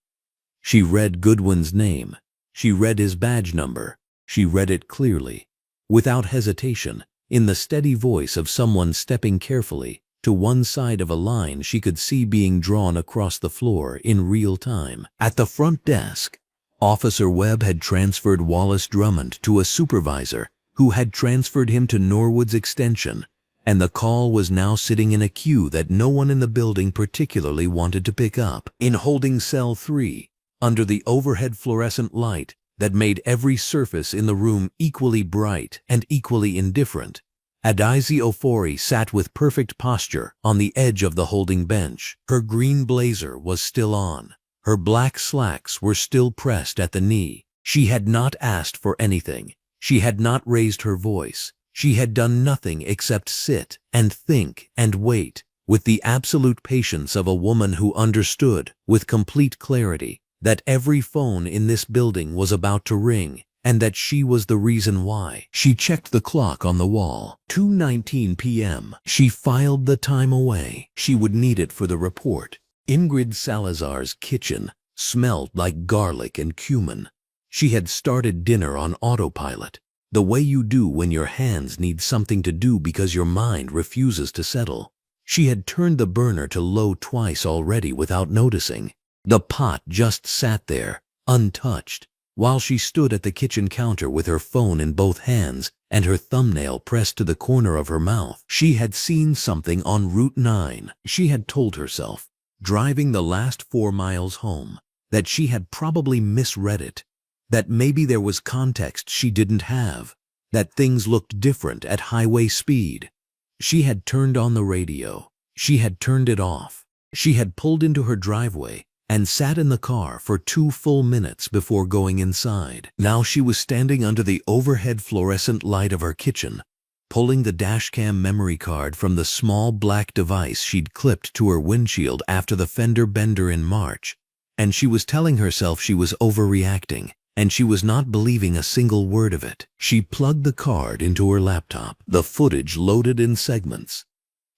She read Goodwin's name. She read his badge number. She read it clearly, without hesitation, in the steady voice of someone stepping carefully to one side of a line she could see being drawn across the floor in real time. At the front desk, Officer Webb had transferred Wallace Drummond to a supervisor who had transferred him to Norwood's extension, and the call was now sitting in a queue that no one in the building particularly wanted to pick up. In holding cell 3, under the overhead fluorescent light that made every surface in the room equally bright and equally indifferent, Adaisi Ofori sat with perfect posture on the edge of the holding bench. Her green blazer was still on. Her black slacks were still pressed at the knee. She had not asked for anything. She had not raised her voice. She had done nothing except sit and think and wait, with the absolute patience of a woman who understood, with complete clarity, that every phone in this building was about to ring, and that she was the reason why. She checked the clock on the wall. 2:19 p.m. She filed the time away. She would need it for the report. Ingrid Salazar's kitchen smelled like garlic and cumin. She had started dinner on autopilot, the way you do when your hands need something to do because your mind refuses to settle. She had turned the burner to low twice already without noticing. The pot just sat there, untouched, while she stood at the kitchen counter with her phone in both hands and her thumbnail pressed to the corner of her mouth. She had seen something on Route 9. She had told herself, driving the last 4 miles home, that she had probably misread it, that maybe there was context she didn't have, that things looked different at highway speed. She had turned on the radio. She had turned it off. She had pulled into her driveway and sat in the car for 2 full minutes before going inside. Now she was standing under the overhead fluorescent light of her kitchen, pulling the dashcam memory card from the small black device she'd clipped to her windshield after the fender bender in March, and she was telling herself she was overreacting, and she was not believing a single word of it. She plugged the card into her laptop. The footage loaded in segments.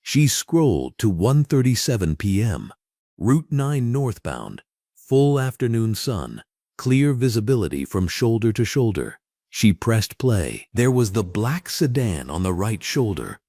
She scrolled to 1:37 p.m. Route 9 northbound, full afternoon sun, clear visibility from shoulder to shoulder. She pressed play. There was the black sedan on the right shoulder.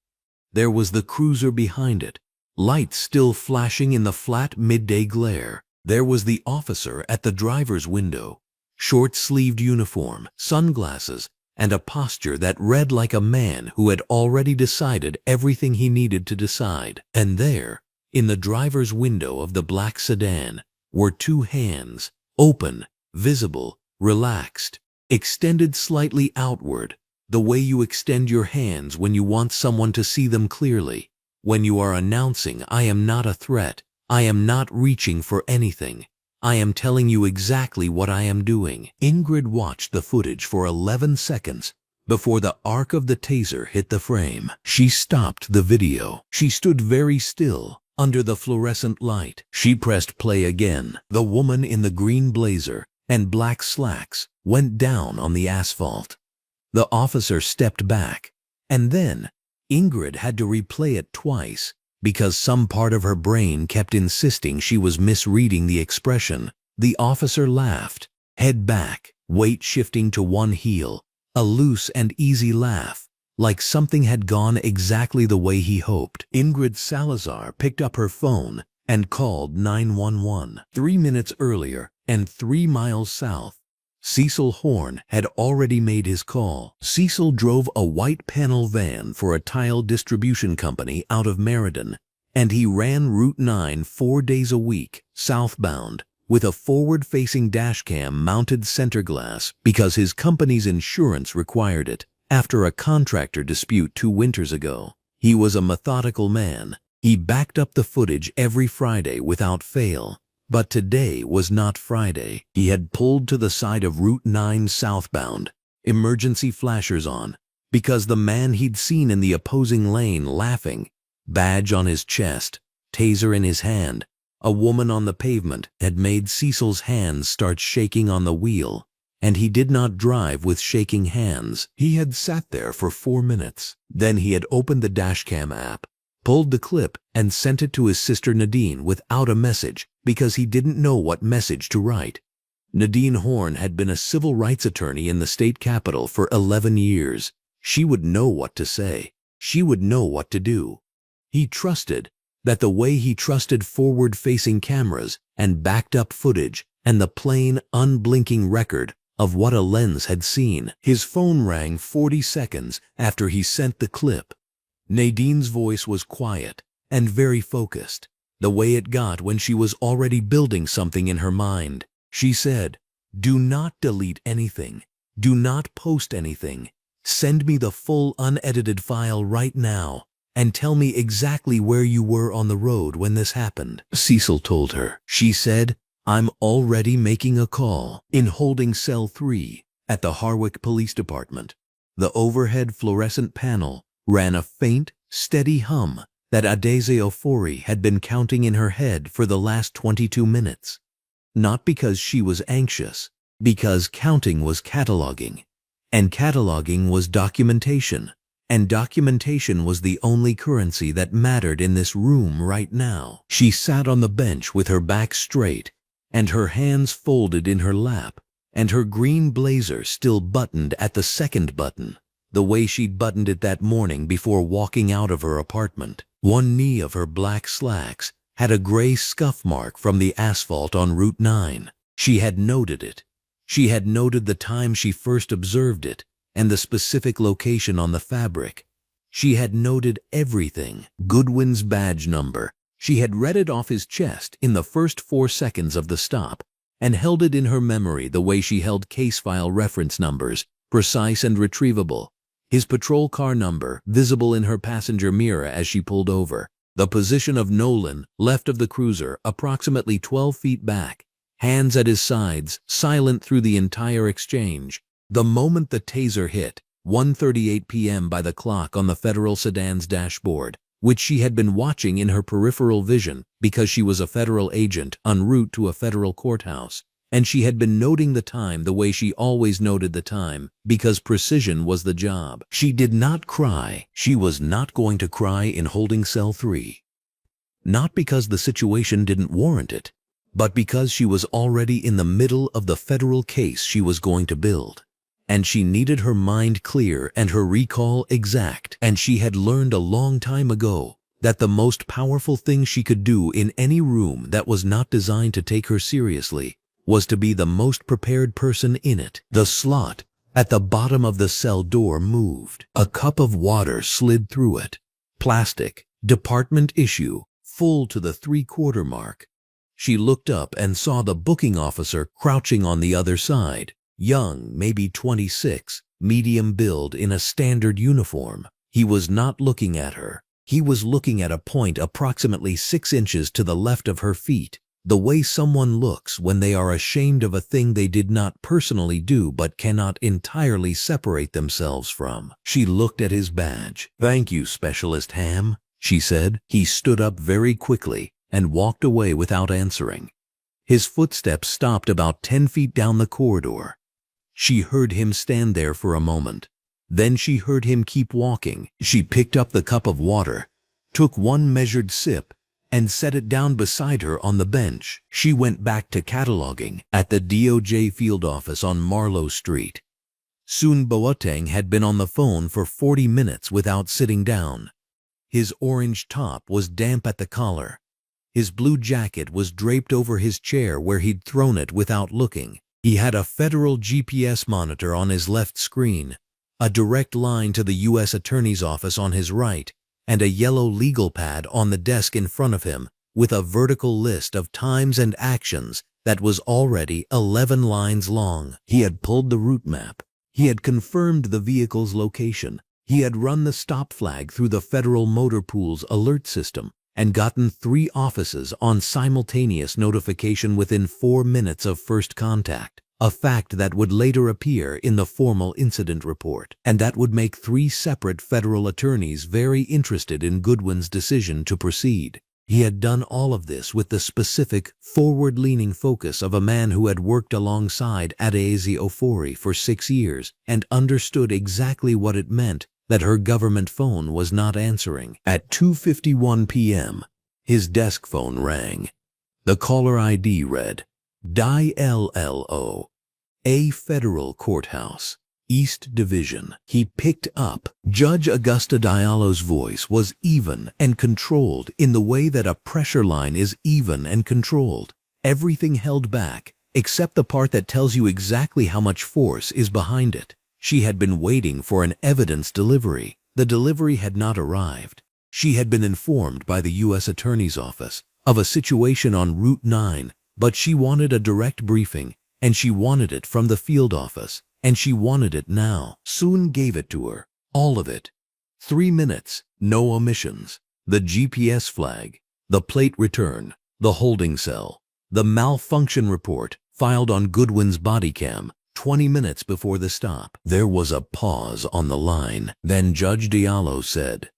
There was the cruiser behind it, lights still flashing in the flat midday glare. There was the officer at the driver's window, short-sleeved uniform, sunglasses, and a posture that read like a man who had already decided everything he needed to decide. And there, in the driver's window of the black sedan, were 2 hands, open, visible, relaxed, extended slightly outward, the way you extend your hands when you want someone to see them clearly, when you are announcing, "I am not a threat, I am not reaching for anything, I am telling you exactly what I am doing." Ingrid watched the footage for 11 seconds before the arc of the taser hit the frame. She stopped the video. She stood very still under the fluorescent light. She pressed play again. The woman in the green blazer and black slacks went down on the asphalt. The officer stepped back, and then Ingrid had to replay it twice because some part of her brain kept insisting she was misreading the expression. The officer laughed, head back, weight shifting to one heel, a loose and easy laugh, like something had gone exactly the way he hoped. Ingrid Salazar picked up her phone and called 911. 3 minutes earlier, and 3 miles south, Cecil Horn had already made his call. Cecil drove a white panel van for a tile distribution company out of Meriden, and he ran Route 9 4 days a week, southbound, with a forward-facing dashcam mounted center glass because his company's insurance required it after a contractor dispute 2 winters ago. He was a methodical man. He backed up the footage every Friday without fail. But today was not Friday. He had pulled to the side of Route 9 southbound, emergency flashers on, because the man he'd seen in the opposing lane laughing, badge on his chest, taser in his hand, a woman on the pavement, had made Cecil's hands start shaking on the wheel, and he did not drive with shaking hands. He had sat there for 4 minutes. Then he had opened the dashcam app, pulled the clip, and sent it to his sister Nadine without a message because he didn't know what message to write. Nadine Horn had been a civil rights attorney in the state capitol for 11 years. She would know what to say. She would know what to do. He trusted that the way he trusted forward-facing cameras and backed-up footage and the plain, unblinking record of what a lens had seen. His phone rang 40 seconds after he sent the clip. Nadine's voice was quiet and very focused, the way it got when she was already building something in her mind. She said, "Do not delete anything. Do not post anything. Send me the full unedited file right now and tell me exactly where you were on the road when this happened." Cecil told her. She said, "I'm already making a call." In holding cell 3 at the Harwich Police Department, the overhead fluorescent panel ran a faint, steady hum that Adese Ofori had been counting in her head for the last 22 minutes. Not because she was anxious, because counting was cataloging, and cataloging was documentation, and documentation was the only currency that mattered in this room right now. She sat on the bench with her back straight and her hands folded in her lap, and her green blazer still buttoned at the second button, the way she'd buttoned it that morning before walking out of her apartment. One knee of her black slacks had a gray scuff mark from the asphalt on Route 9. She had noted it. She had noted the time she first observed it and the specific location on the fabric. She had noted everything. Goodwin's badge number. She had read it off his chest in the first 4 seconds of the stop and held it in her memory the way she held case file reference numbers, precise and retrievable. His patrol car number, visible in her passenger mirror as she pulled over. The position of Nolan, left of the cruiser, approximately 12 feet back. Hands at his sides, silent through the entire exchange. The moment the taser hit, 1:38 p.m. by the clock on the federal sedan's dashboard, which she had been watching in her peripheral vision because she was a federal agent en route to a federal courthouse. And she had been noting the time the way she always noted the time, because precision was the job. She did not cry. She was not going to cry in holding cell 3. Not because the situation didn't warrant it, but because she was already in the middle of the federal case she was going to build. And she needed her mind clear and her recall exact. And she had learned a long time ago that the most powerful thing she could do in any room that was not designed to take her seriously was to be the most prepared person in it. The slot at the bottom of the cell door moved. A cup of water slid through it. Plastic, department issue, full to the 3/4 mark. She looked up and saw the booking officer crouching on the other side. Young, maybe 26, medium build in a standard uniform. He was not looking at her. He was looking at a point approximately 6 inches to the left of her feet. The way someone looks when they are ashamed of a thing they did not personally do but cannot entirely separate themselves from. She looked at his badge. "Thank you, Specialist Ham," she said. He stood up very quickly and walked away without answering. His footsteps stopped about 10 feet down the corridor. She heard him stand there for a moment. Then she heard him keep walking. She picked up the cup of water, took one measured sip, and set it down beside her on the bench. She went back to cataloging at the DOJ field office on Marlowe Street. Soon Boateng had been on the phone for 40 minutes without sitting down. His orange top was damp at the collar. His blue jacket was draped over his chair where he'd thrown it without looking. He had a federal GPS monitor on his left screen, a direct line to the U.S. Attorney's office on his right, and a yellow legal pad on the desk in front of him with a vertical list of times and actions that was already 11 lines long. He had pulled the route map. He had confirmed the vehicle's location. He had run the stop flag through the Federal Motor Pool's alert system and gotten 3 offices on simultaneous notification within 4 minutes of first contact, a fact that would later appear in the formal incident report, and that would make 3 separate federal attorneys very interested in Goodwin's decision to proceed. He had done all of this with the specific, forward-leaning focus of a man who had worked alongside Tased Ofori for 6 years and understood exactly what it meant that her government phone was not answering. At 2:51 p.m., his desk phone rang. The caller ID read, "DILLO, A Federal Courthouse, East Division." He picked up. Judge Augusta Diallo's voice was even and controlled in the way that a pressure line is even and controlled. Everything held back, except the part that tells you exactly how much force is behind it. She had been waiting for an evidence delivery. The delivery had not arrived. She had been informed by the U.S. Attorney's Office of a situation on Route 9, but she wanted a direct briefing, and she wanted it from the field office, and she wanted it now. Soon gave it to her, all of it. 3 minutes, no omissions. The GPS flag, the plate return, the holding cell, the malfunction report filed on Goodwin's body cam, 20 minutes before the stop. There was a pause on the line. Then Judge Diallo said,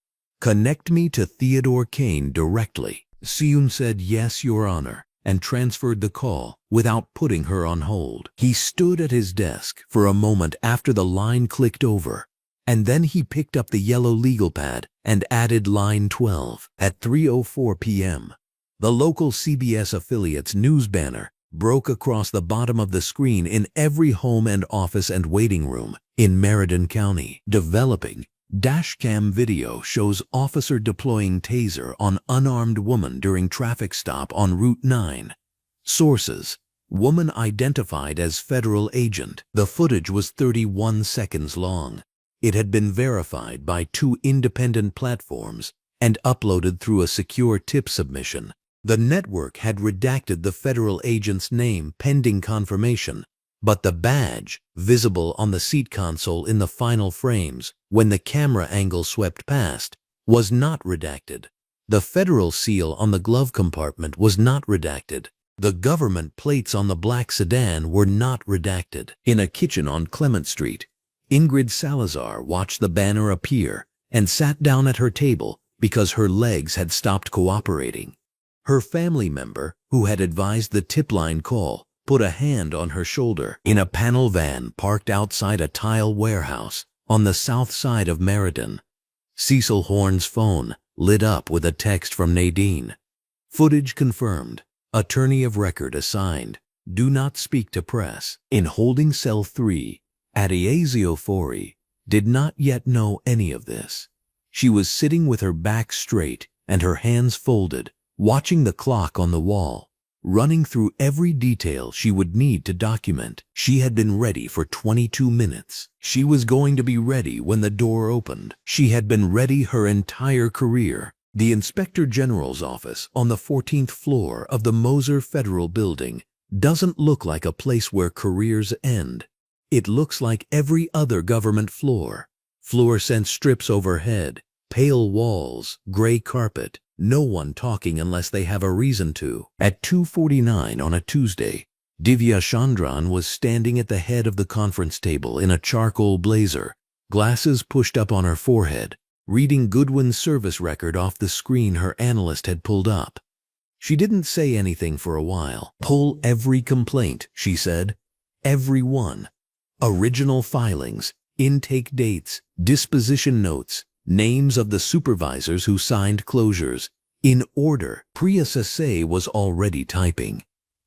"Connect me to Theodore Kane directly." Siyun said, "Yes, Your Honor," and transferred the call without putting her on hold. He stood at his desk for a moment after the line clicked over, and then he picked up the yellow legal pad and added line 12. At 3:04 p.m., the local CBS affiliate's news banner broke across the bottom of the screen in every home and office and waiting room in Meriden County. Developing dashcam video shows officer deploying taser on unarmed woman during traffic stop on Route 9. Sources: woman identified as federal agent. The footage was 31 seconds long. It had been verified by 2 independent platforms and uploaded through a secure tip submission. The network had redacted the federal agent's name pending confirmation, but the badge, visible on the seat console in the final frames when the camera angle swept past, was not redacted. The federal seal on the glove compartment was not redacted. The government plates on the black sedan were not redacted. In a kitchen on Clement Street, Ingrid Salazar watched the banner appear and sat down at her table because her legs had stopped cooperating. Her family member, who had advised the tip line call, put a hand on her shoulder. In a panel van parked outside a tile warehouse on the south side of Meriden, Cecil Horn's phone lit up with a text from Nadine. Footage confirmed. Attorney of record assigned. Do not speak to press. In holding cell 3, Tased Ofori did not yet know any of this. She was sitting with her back straight and her hands folded, watching the clock on the wall, running through every detail she would need to document. She had been ready for 22 minutes. She was going to be ready when the door opened. She had been ready her entire career. The Inspector General's office on the 14th floor of the Moser Federal Building doesn't look like a place where careers end. It looks like every other government floor. Fluorescent strips overhead, pale walls, gray carpet, no one talking unless they have a reason to. At 2:49 on a Tuesday, Divya Chandran was standing at the head of the conference table in a charcoal blazer, glasses pushed up on her forehead, reading Goodwin's service record off the screen her analyst had pulled up. She didn't say anything for a while. "Pull every complaint," she said. "Every one. Original filings, intake dates, disposition notes, names of the supervisors who signed closures, in order." Priya Sase was already typing.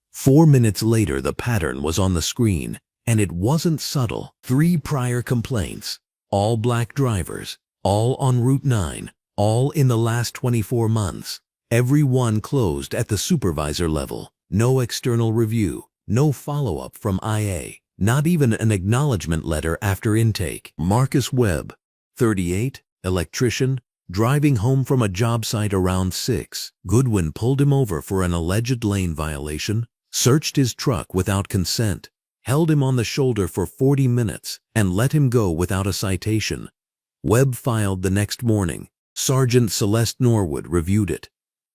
4 minutes later, the pattern was on the screen, and it wasn't subtle. 3 prior complaints, all black drivers, all on Route 9, all in the last 24 months. Every one closed at the supervisor level. No external review, No follow-up from IA, not even an acknowledgement letter after intake. Marcus Webb, 38, electrician, driving home from a job site around 6. Goodwin pulled him over for an alleged lane violation, searched his truck without consent, held him on the shoulder for 40 minutes, and let him go without a citation. Webb filed the next morning. Sergeant Celeste Norwood reviewed it.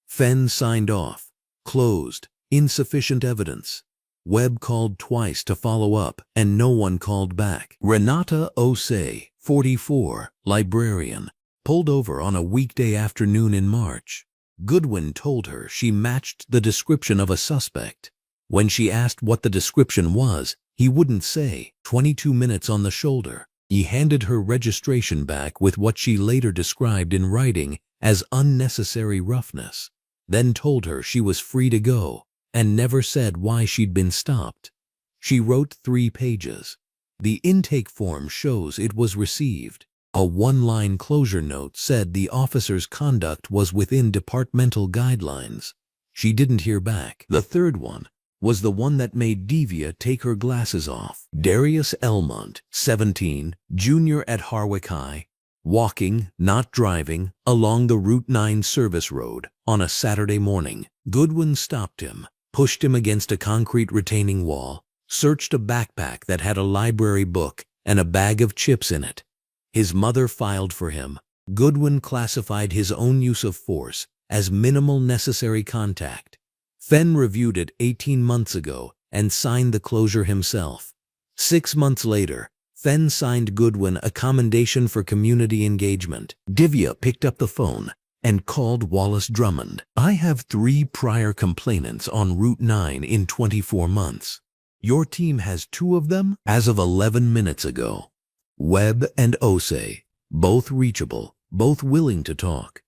Fenn signed off. Closed. Insufficient evidence. Webb called twice to follow up, and no one called back. Renata Osei, 44, librarian, pulled over on a weekday afternoon in March. Goodwin told her she matched the description of a suspect. When she asked what the description was, he wouldn't say. 22 minutes on the shoulder. He handed her registration back with what she later described in writing as unnecessary roughness, then told her she was free to go, and never said why she'd been stopped. She wrote 3 pages. The intake form shows it was received. A one-line closure note said the officer's conduct was within departmental guidelines. She didn't hear back. The third one was the one that made Devia take her glasses off. Darius Elmont, 17, junior at Harwick High, walking, not driving, along the Route 9 service road on a Saturday morning. Goodwin stopped him, pushed him against a concrete retaining wall, searched a backpack that had a library book and a bag of chips in it. His mother filed for him. Goodwin classified his own use of force as minimal necessary contact. Fenn reviewed it 18 months ago and signed the closure himself. 6 months later, Fenn signed Goodwin a commendation for community engagement. Divya picked up the phone and called Wallace Drummond. I have 3 prior complainants on Route 9 in 24 months. Your team has 2 of them as of 11 minutes ago. Webb and Osei, both reachable, both willing to talk.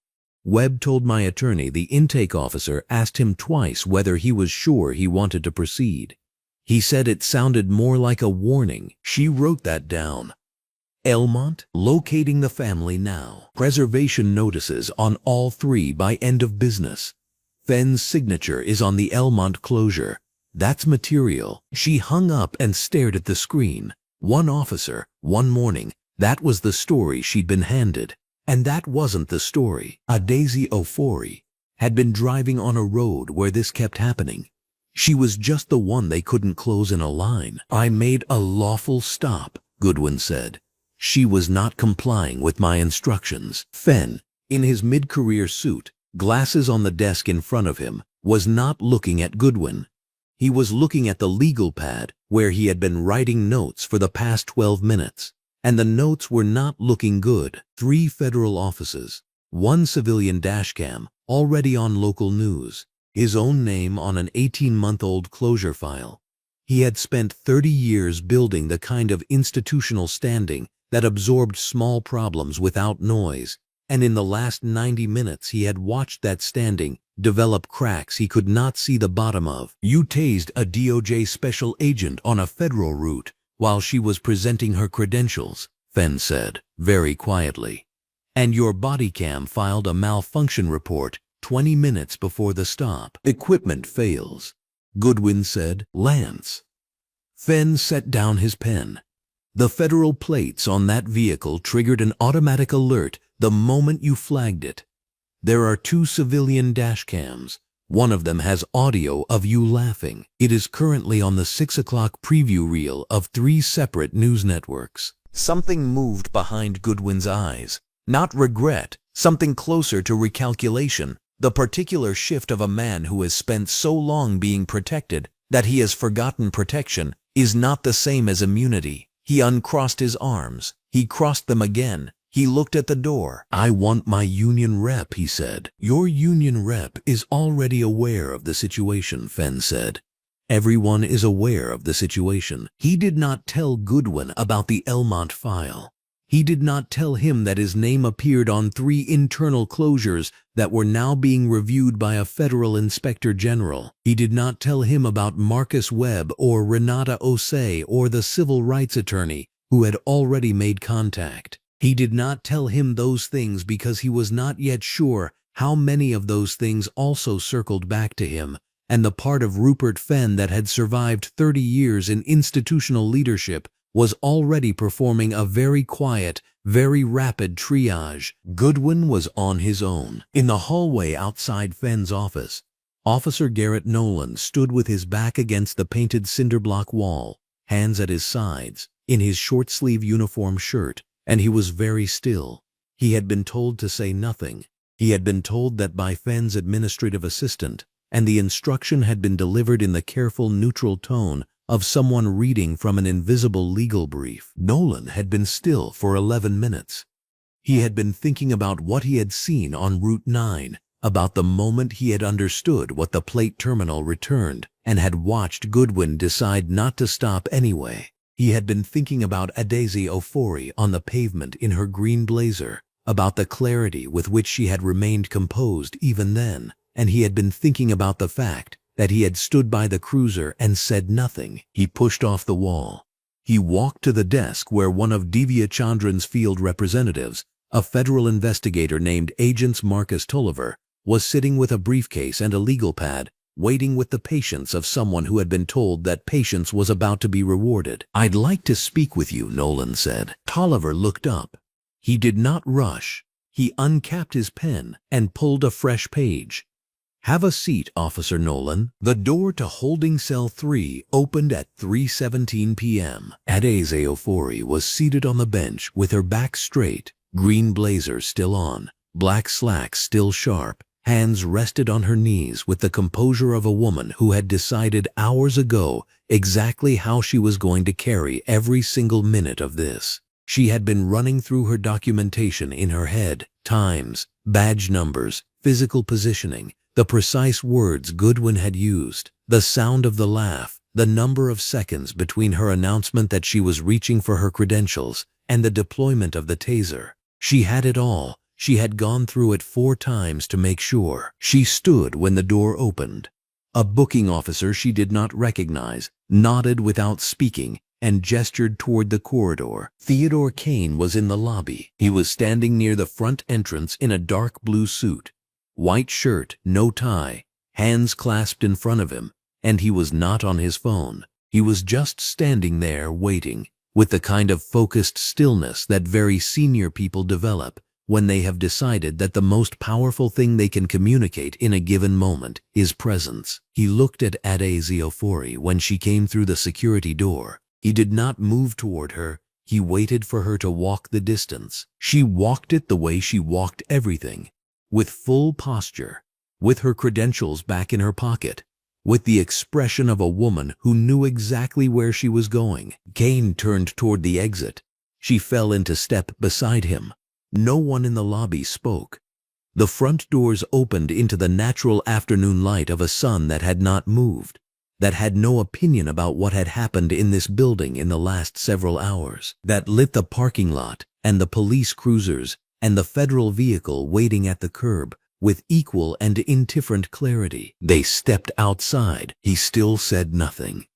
Webb told my attorney the intake officer asked him twice whether he was sure he wanted to proceed. He said it sounded more like a warning. She wrote that down. Elmont, locating the family now. Preservation notices on all 3 by end of business. Fenn's signature is on the Elmont closure. That's material. She hung up and stared at the screen. 1 officer, 1 morning. That was the story she'd been handed. And that wasn't the story. Daisy Ofori had been driving on a road where this kept happening. She was just the one they couldn't close in a line. I made a lawful stop, Goodwin said. She was not complying with my instructions. Fenn, in his mid-career suit, glasses on the desk in front of him, was not looking at Goodwin. He was looking at the legal pad where he had been writing notes for the past 12 minutes. And the notes were not looking good. 3 federal offices, 1 civilian dashcam, already on local news, his own name on an 18-month-old closure file. He had spent 30 years building the kind of institutional standing that absorbed small problems without noise, and in the last 90 minutes he had watched that standing develop cracks he could not see the bottom of. You tased a DOJ special agent on a federal route while she was presenting her credentials, Fenn said, very quietly. And your body cam filed a malfunction report 20 minutes before the stop. Equipment fails, Goodwin said. Lance. Fenn set down his pen. The federal plates on that vehicle triggered an automatic alert the moment you flagged it. There are 2 civilian dashcams. One of them has audio of you laughing. It is currently on the 6 o'clock preview reel of 3 separate news networks. Something moved behind Goodwin's eyes. Not regret, something closer to recalculation. The particular shift of a man who has spent so long being protected that he has forgotten protection is not the same as immunity. He uncrossed his arms. He crossed them again. He looked at the door. I want my union rep, he said. Your union rep is already aware of the situation, Fenn said. Everyone is aware of the situation. He did not tell Goodwin about the Elmont file. He did not tell him that his name appeared on 3 internal closures that were now being reviewed by a federal inspector general. He did not tell him about Marcus Webb or Renata Osei or the civil rights attorney who had already made contact. He did not tell him those things because he was not yet sure how many of those things also circled back to him and the part of Rupert Fenn that had survived 30 years in institutional leadership was already performing a very quiet, very rapid triage. Goodwin was on his own. In the hallway outside Fenn's office, Officer Garrett Nolan stood with his back against the painted cinderblock wall, hands at his sides, in his short-sleeve uniform shirt, and he was very still. He had been told to say nothing. He had been told that by Fenn's administrative assistant, and the instruction had been delivered in the careful, neutral tone of someone reading from an invisible legal brief. Nolan had been still for 11 minutes. He had been thinking about what he had seen on Route 9, about the moment he had understood what the plate terminal returned, and had watched Goodwin decide not to stop anyway. He had been thinking about Adese Ofori on the pavement in her green blazer, about the clarity with which she had remained composed even then, and he had been thinking about the fact that he had stood by the cruiser and said nothing. He pushed off the wall. He walked to the desk where one of Divya Chandran's field representatives, a federal investigator named Agent Marcus Tulliver, was sitting with a briefcase and a legal pad, waiting with the patience of someone who had been told that patience was about to be rewarded. "I'd like to speak with you," Nolan said. Tulliver looked up. He did not rush. He uncapped his pen and pulled a fresh page. "Have a seat, Officer Nolan." The door to holding cell 3 opened at 3:17 p.m. Adese Ofori was seated on the bench with her back straight, green blazer still on, black slacks still sharp, hands rested on her knees with the composure of a woman who had decided hours ago exactly how she was going to carry every single minute of this. She had been running through her documentation in her head, times, badge numbers, physical positioning, the precise words Goodwin had used, the sound of the laugh, the number of seconds between her announcement that she was reaching for her credentials and the deployment of the taser. She had it all. She had gone through it 4 times to make sure. She stood when the door opened. A booking officer she did not recognize nodded without speaking and gestured toward the corridor. Theodore Kane was in the lobby. He was standing near the front entrance in a dark blue suit, white shirt, no tie, hands clasped in front of him, and he was not on his phone. He was just standing there waiting, with the kind of focused stillness that very senior people develop when they have decided that the most powerful thing they can communicate in a given moment is presence. He looked at Adese Ofori when she came through the security door. He did not move toward her. He waited for her to walk the distance. She walked it the way she walked everything, with full posture, with her credentials back in her pocket, with the expression of a woman who knew exactly where she was going. Kane turned toward the exit. She fell into step beside him. No one in the lobby spoke. The front doors opened into the natural afternoon light of a sun that had not moved, that had no opinion about what had happened in this building in the last several hours, that lit the parking lot and the police cruisers and the federal vehicle waiting at the curb with equal and indifferent clarity. They stepped outside. He still said nothing.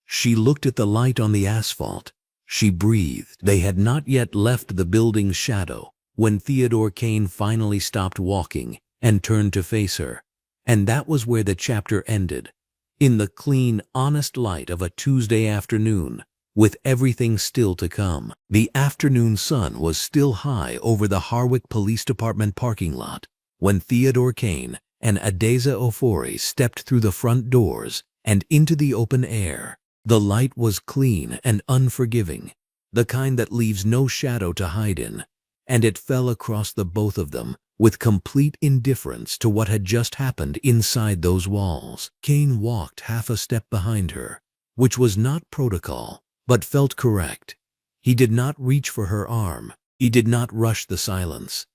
She looked at the light on the asphalt. She breathed. They had not yet left the building's shadow when Theodore Kane finally stopped walking and turned to face her. And that was where the chapter ended. In the clean, honest light of a Tuesday afternoon, with everything still to come. The afternoon sun was still high over the Harwich Police Department parking lot when Theodore Kane and Adese Ofori stepped through the front doors and into the open air. The light was clean and unforgiving, the kind that leaves no shadow to hide in, and it fell across the both of them with complete indifference to what had just happened inside those walls. Kane walked half a step behind her, which was not protocol, but felt correct. He did not reach for her arm. He did not rush the silence.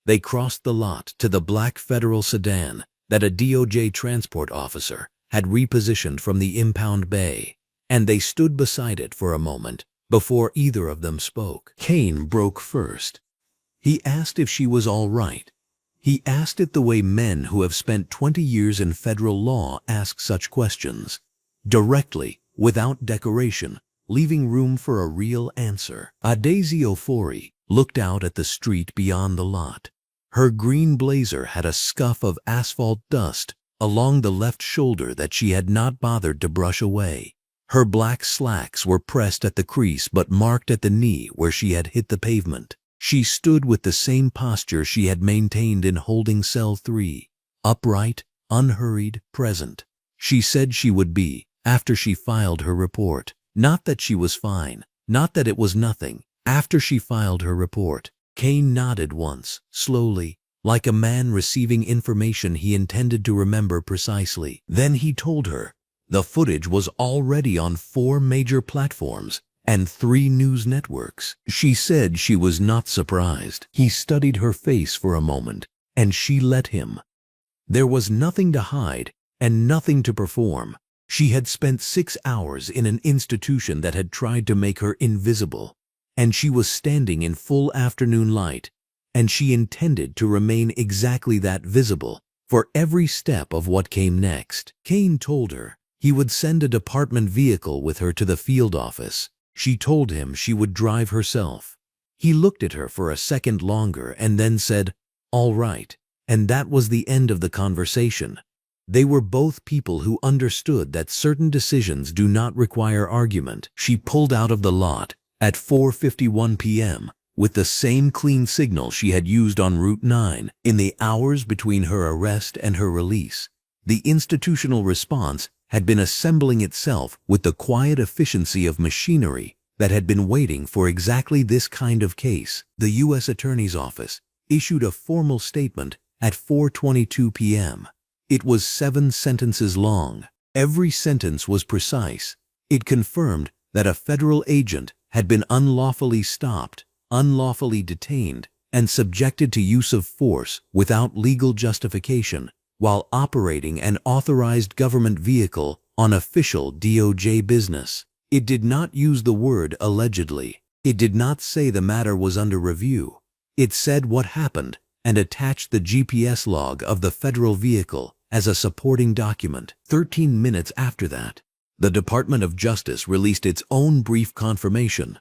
They crossed the lot to the black federal sedan that a DOJ transport officer had repositioned from the impound bay, and they stood beside it for a moment before either of them spoke. Kane broke first. He asked if she was all right. He asked it the way men who have spent 20 years in federal law ask such questions, directly, without decoration, leaving room for a real answer. Adese Ofori looked out at the street beyond the lot. Her green blazer had a scuff of asphalt dust along the left shoulder that she had not bothered to brush away. Her black slacks were pressed at the crease but marked at the knee where she had hit the pavement. She stood with the same posture she had maintained in holding cell 3, upright, unhurried, present. She said she would be, after she filed her report. Not that she was fine, not that it was nothing. After she filed her report, Kane nodded once, slowly, like a man receiving information he intended to remember precisely. Then he told her the footage was already on 4 major platforms and 3 news networks. She said she was not surprised. He studied her face for a moment, and she let him. There was nothing to hide and nothing to perform. She had spent 6 hours in an institution that had tried to make her invisible, and she was standing in full afternoon light, and she intended to remain exactly that, visible for every step of what came next. Kane told her he would send a department vehicle with her to the field office. She told him she would drive herself. He looked at her for a second longer and then said, "All right," and that was the end of the conversation. They were both people who understood that certain decisions do not require argument. She pulled out of the lot at 4:51 p.m. with the same clean signal she had used on Route 9 in the hours between her arrest and her release. The institutional response had been assembling itself with the quiet efficiency of machinery that had been waiting for exactly this kind of case. The U.S. Attorney's Office issued a formal statement at 4:22 p.m. It was 7 sentences long. Every sentence was precise. It confirmed that a federal agent had been unlawfully stopped, unlawfully detained, and subjected to use of force without legal justification while operating an authorized government vehicle on official DOJ business. It did not use the word allegedly. It did not say the matter was under review. It said what happened and attached the GPS log of the federal vehicle as a supporting document. 13 minutes after that, the Department of Justice released its own brief confirmation.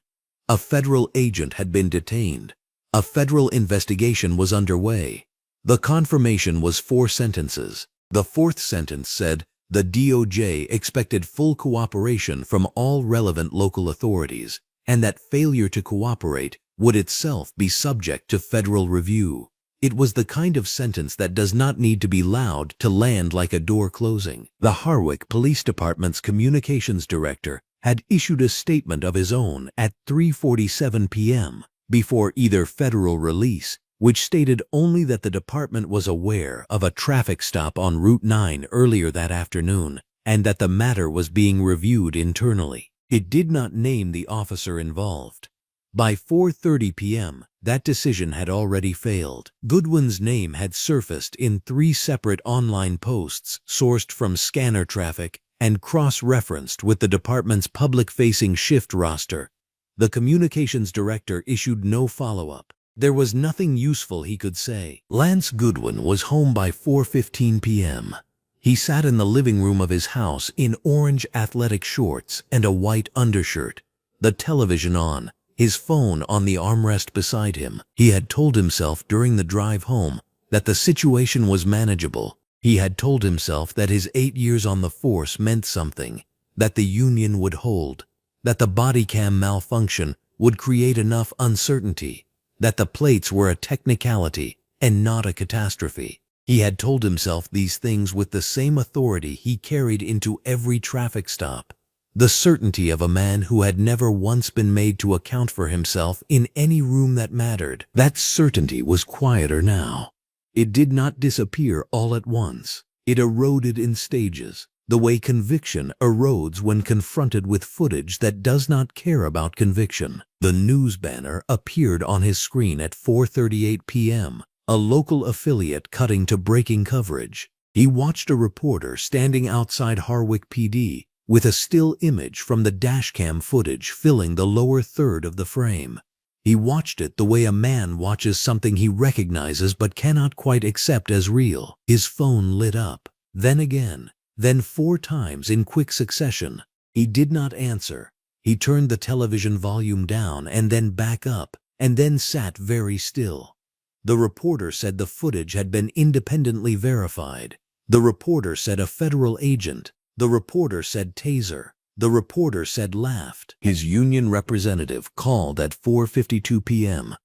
A federal agent had been detained. A federal investigation was underway. The confirmation was 4 sentences. The 4th sentence said the DOJ expected full cooperation from all relevant local authorities, and that failure to cooperate would itself be subject to federal review. It was the kind of sentence that does not need to be loud to land like a door closing. The Harwich Police Department's communications director had issued a statement of his own at 3:47 p.m. before either federal release, which stated only that the department was aware of a traffic stop on Route 9 earlier that afternoon and that the matter was being reviewed internally. It did not name the officer involved. By 4:30 p.m., that decision had already failed. Goodwin's name had surfaced in 3 separate online posts sourced from scanner traffic and cross-referenced with the department's public-facing shift roster. The communications director issued no follow-up. There was nothing useful he could say. Lance Goodwin was home by 4:15 p.m. He sat in the living room of his house in orange athletic shorts and a white undershirt, the television on, his phone on the armrest beside him. He had told himself during the drive home that the situation was manageable. He had told himself that his 8 years on the force meant something, that the union would hold, that the body cam malfunction would create enough uncertainty, that the plates were a technicality and not a catastrophe. He had told himself these things with the same authority he carried into every traffic stop. The certainty of a man who had never once been made to account for himself in any room that mattered. That certainty was quieter now. It did not disappear all at once. It eroded in stages, the way conviction erodes when confronted with footage that does not care about conviction. The news banner appeared on his screen at 4:38 p.m., a local affiliate cutting to breaking coverage. He watched a reporter standing outside Harwich PD with a still image from the dashcam footage filling the lower third of the frame. He watched it the way a man watches something he recognizes but cannot quite accept as real. His phone lit up, then again, then 4 times in quick succession. He did not answer. He turned the television volume down and then back up, and then sat very still. The reporter said the footage had been independently verified. The reporter said a federal agent. The reporter said taser. The reporter said laughed. His union representative called at 4:52 p.m.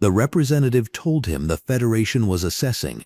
The representative told him the Federation was assessing.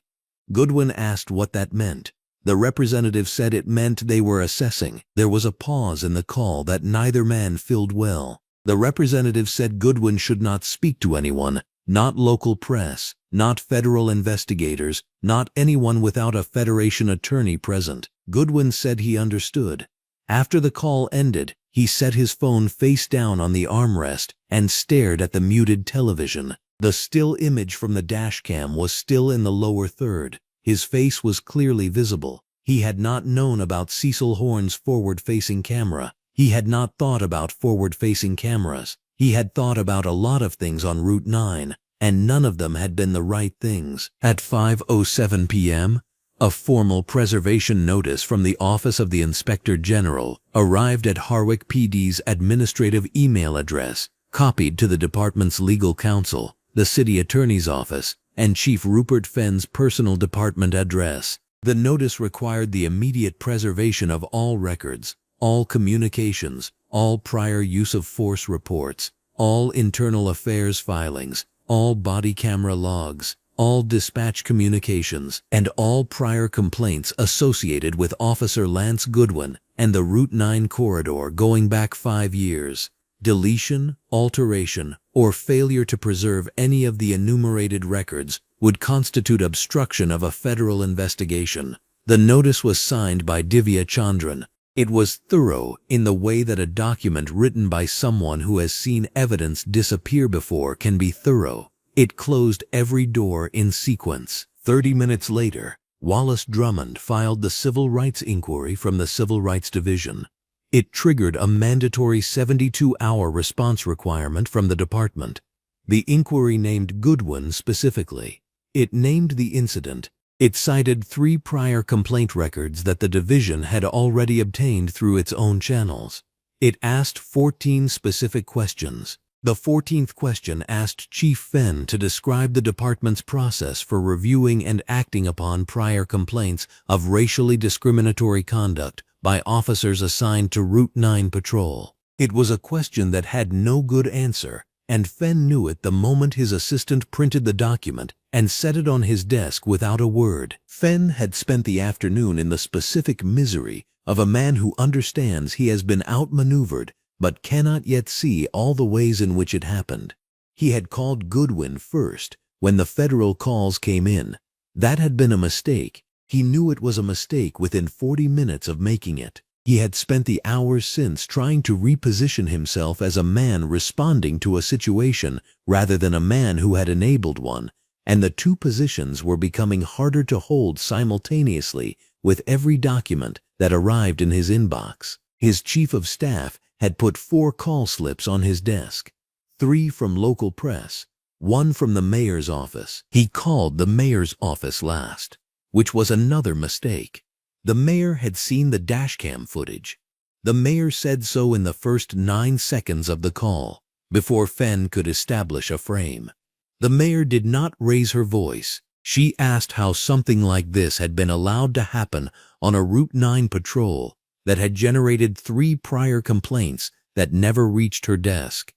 Goodwin asked what that meant. The representative said it meant they were assessing. There was a pause in the call that neither man filled well. The representative said Goodwin should not speak to anyone, not local press, not federal investigators, not anyone without a Federation attorney present. Goodwin said he understood. After the call ended, he set his phone face down on the armrest and stared at the muted television. The still image from the dashcam was still in the lower third. His face was clearly visible. He had not known about Cecil Horn's forward-facing camera. He had not thought about forward-facing cameras. He had thought about a lot of things on Route 9, and none of them had been the right things. At 5:07 p.m., a formal preservation notice from the Office of the Inspector General arrived at Harwich PD's administrative email address, copied to the department's legal counsel, the city attorney's office, and Chief Rupert Fenn's personal department address. The notice required the immediate preservation of all records, all communications, all prior use of force reports, all internal affairs filings, all body camera logs, all dispatch communications, and all prior complaints associated with Officer Lance Goodwin and the Route 9 corridor going back 5 years. Deletion, alteration, or failure to preserve any of the enumerated records would constitute obstruction of a federal investigation. The notice was signed by Divya Chandran. It was thorough in the way that a document written by someone who has seen evidence disappear before can be thorough. It closed every door in sequence. 30 minutes later, Wallace Drummond filed the Civil Rights Inquiry from the Civil Rights Division. It triggered a mandatory 72-hour response requirement from the department. The inquiry named Goodwin specifically. It named the incident. It cited 3 prior complaint records that the division had already obtained through its own channels. It asked 14 specific questions. The 14th question asked Chief Fenn to describe the department's process for reviewing and acting upon prior complaints of racially discriminatory conduct by officers assigned to Route 9 patrol. It was a question that had no good answer, and Fenn knew it the moment his assistant printed the document and set it on his desk without a word. Fenn had spent the afternoon in the specific misery of a man who understands he has been outmaneuvered but cannot yet see all the ways in which it happened. He had called Goodwin first when the federal calls came in. That had been a mistake. He knew it was a mistake within 40 minutes of making it. He had spent the hours since trying to reposition himself as a man responding to a situation rather than a man who had enabled one, and the two positions were becoming harder to hold simultaneously with every document that arrived in his inbox. His chief of staff had put 4 call slips on his desk, 3 from local press, 1 from the mayor's office. He called the mayor's office last, which was another mistake. The mayor had seen the dashcam footage. The mayor said so in the first 9 seconds of the call, before Fenn could establish a frame. The mayor did not raise her voice. She asked how something like this had been allowed to happen on a Route 9 patrol that had generated 3 prior complaints that never reached her desk.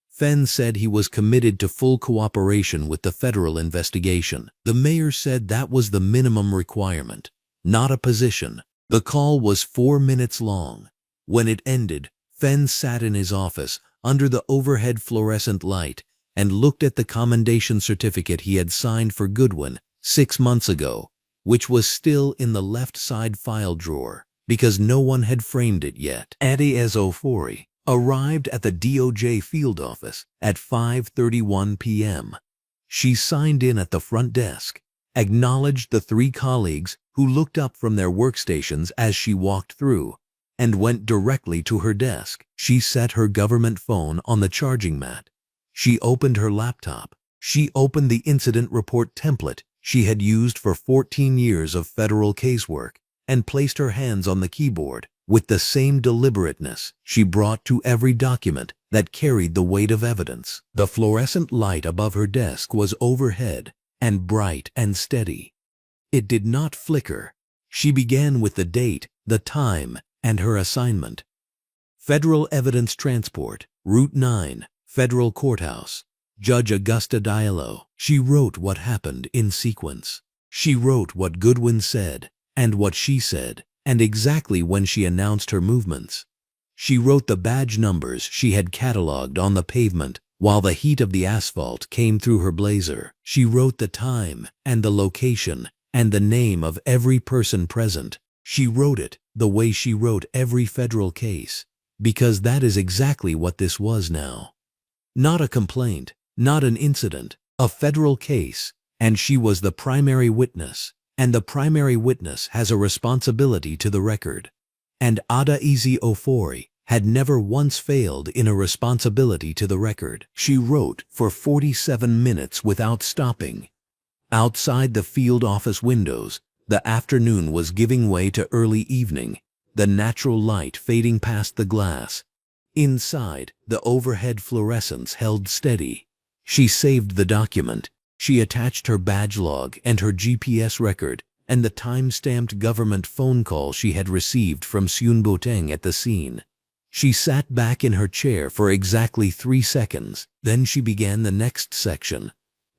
Fenn said he was committed to full cooperation with the federal investigation. The mayor said that was the minimum requirement, not a position. The call was 4 minutes long. When it ended, Fenn sat in his office under the overhead fluorescent light and looked at the commendation certificate he had signed for Goodwin 6 months ago, which was still in the left side file drawer because no one had framed it yet. Addie Ezofori arrived at the DOJ field office at 5:31 p.m. She signed in at the front desk, acknowledged the 3 colleagues who looked up from their workstations as she walked through, and went directly to her desk. She set her government phone on the charging mat. She opened her laptop. She opened the incident report template she had used for 14 years of federal casework and placed her hands on the keyboard with the same deliberateness she brought to every document that carried the weight of evidence. The fluorescent light above her desk was overhead and bright and steady. It did not flicker. She began with the date, the time, and her assignment. Federal Evidence Transport, Route 9, Federal Courthouse. Judge Augusta Diallo. She wrote what happened in sequence. She wrote what Goodwin said, and what she said, and exactly when she announced her movements. She wrote the badge numbers she had catalogued on the pavement while the heat of the asphalt came through her blazer. She wrote the time and the location and the name of every person present. She wrote it the way she wrote every federal case, because that is exactly what this was now. Not a complaint, not an incident, a federal case, and she was the primary witness, and the primary witness has a responsibility to the record. And Adaeze Ofori had never once failed in a responsibility to the record. She wrote for 47 minutes without stopping. Outside the field office windows, the afternoon was giving way to early evening, the natural light fading past the glass. Inside, the overhead fluorescence held steady. She saved the document. She attached her badge log and her GPS record and the time-stamped government phone call she had received from Seun Boteng at the scene. She sat back in her chair for exactly 3 seconds. Then she began the next section.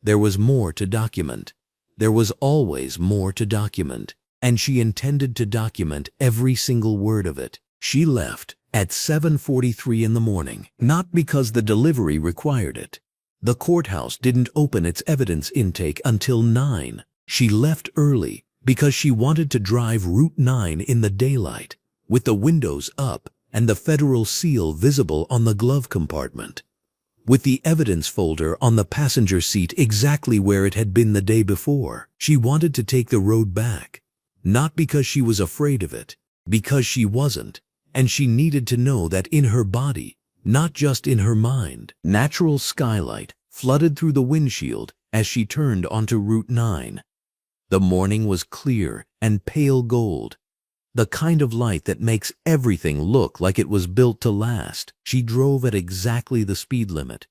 There was more to document. There was always more to document, and she intended to document every single word of it. She left at 7:43 in the morning, not because the delivery required it. The courthouse didn't open its evidence intake until 9. She left early because she wanted to drive Route 9 in the daylight, with the windows up and the federal seal visible on the glove compartment, with the evidence folder on the passenger seat exactly where it had been the day before. She wanted to take the road back, not because she was afraid of it, because she wasn't, and she needed to know that in her body, not just in her mind. Natural skylight flooded through the windshield as she turned onto Route 9. The morning was clear and pale gold, the kind of light that makes everything look like it was built to last. She drove at exactly the speed limit.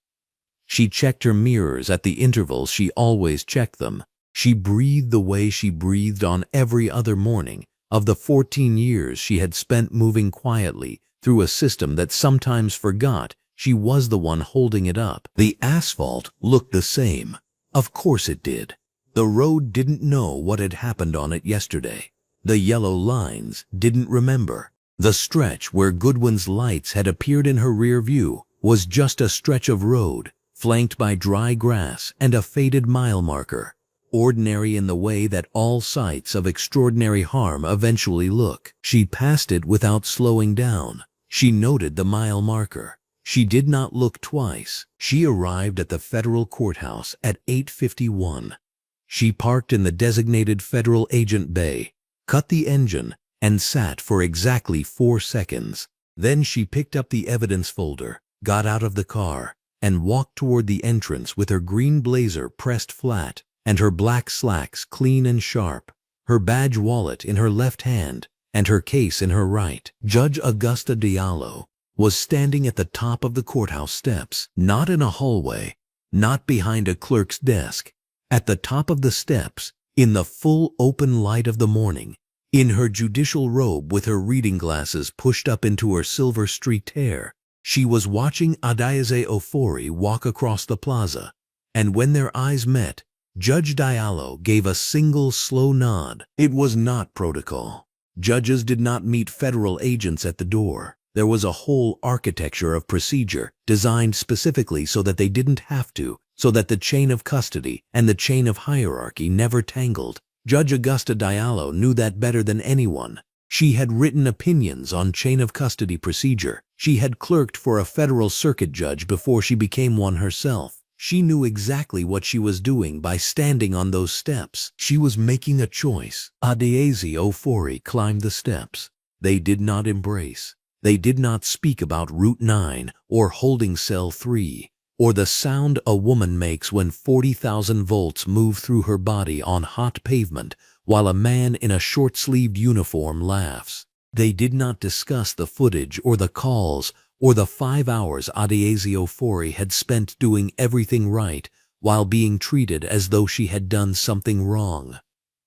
She checked her mirrors at the intervals she always checked them. She breathed the way she breathed on every other morning of the 14 years she had spent moving quietly through a system that sometimes forgot she was the one holding it up. The asphalt looked the same. Of course it did. The road didn't know what had happened on it yesterday. The yellow lines didn't remember. The stretch where Goodwin's lights had appeared in her rear view was just a stretch of road, flanked by dry grass and a faded mile marker, ordinary in the way that all sights of extraordinary harm eventually look. She passed it without slowing down. She noted the mile marker. She did not look twice. She arrived at the federal courthouse at 8:51. She parked in the designated federal agent bay, cut the engine, and sat for exactly 4 seconds. Then she picked up the evidence folder, got out of the car, and walked toward the entrance with her green blazer pressed flat and her black slacks clean and sharp, her badge wallet in her left hand and her case in her right. Judge Augusta Diallo was standing at the top of the courthouse steps, not in a hallway, not behind a clerk's desk, at the top of the steps, in the full open light of the morning, in her judicial robe with her reading glasses pushed up into her silver-streaked hair. She was watching Adaeze Ofori walk across the plaza, and when their eyes met, Judge Diallo gave a single slow nod. It was not protocol. Judges did not meet federal agents at the door. There was a whole architecture of procedure designed specifically so that they didn't have to, so that the chain of custody and the chain of hierarchy never tangled. Judge Augusta Diallo knew that better than anyone. She had written opinions on chain of custody procedure. She had clerked for a federal circuit judge before she became one herself. She knew exactly what she was doing by standing on those steps. She was making a choice. Adaeze Ofori climbed the steps. They did not embrace. They did not speak about Route 9 or holding cell 3 or the sound a woman makes when 40,000 volts move through her body on hot pavement while a man in a short-sleeved uniform laughs. They did not discuss the footage or the calls or the 5 hours Adaeze Ofori had spent doing everything right while being treated as though she had done something wrong.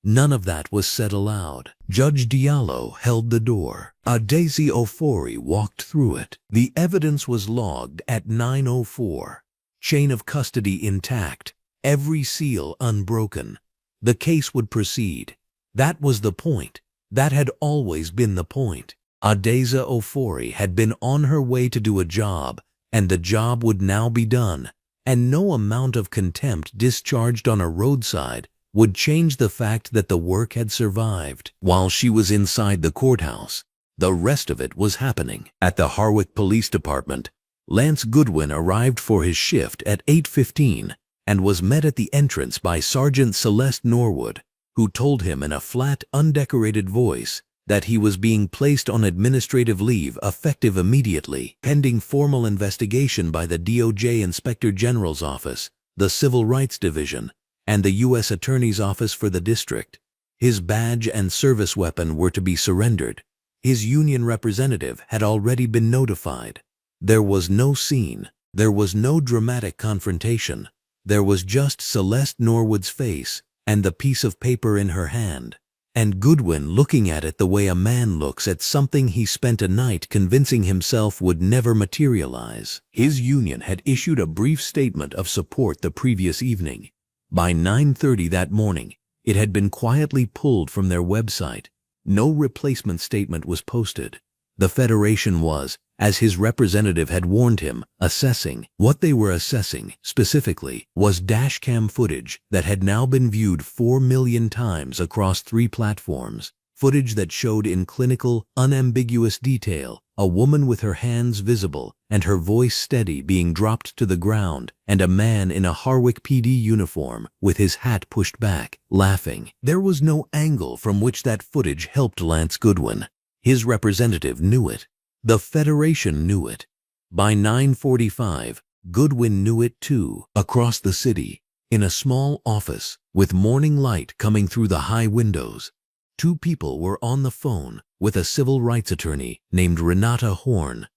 None of that was said aloud. Judge Diallo held the door. Adesi Ofori walked through it. The evidence was logged at 9:04. Chain of custody intact. Every seal unbroken. The case would proceed. That was the point. That had always been the point. Adesi Ofori had been on her way to do a job, and the job would now be done, and no amount of contempt discharged on a roadside would change the fact that the work had survived. While she was inside the courthouse, the rest of it was happening. At the Harwich Police Department, Lance Goodwin arrived for his shift at 8:15 and was met at the entrance by Sergeant Celeste Norwood, who told him in a flat, undecorated voice that he was being placed on administrative leave effective immediately, pending formal investigation by the DOJ Inspector General's Office, the Civil Rights Division, and the U.S. Attorney's Office for the district. His badge and service weapon were to be surrendered. His union representative had already been notified. There was no scene. There was no dramatic confrontation. There was just Celeste Norwood's face and the piece of paper in her hand, and Goodwin looking at it the way a man looks at something he spent a night convincing himself would never materialize. His union had issued a brief statement of support the previous evening. By 9:30 that morning, it had been quietly pulled from their website. No replacement statement was posted. The Federation was, as his representative had warned him, assessing. What they were assessing, specifically, was dashcam footage that had now been viewed 4 million times across 3 platforms. Footage that showed in clinical, unambiguous detail a woman with her hands visible and her voice steady being dropped to the ground, and a man in a Harwich PD uniform with his hat pushed back, laughing. There was no angle from which that footage helped Lance Goodwin. His representative knew it. The Federation knew it. By 9:45, Goodwin knew it too. Across the city, in a small office, with morning light coming through the high windows, 2 people were on the phone with a civil rights attorney named Renata Horn,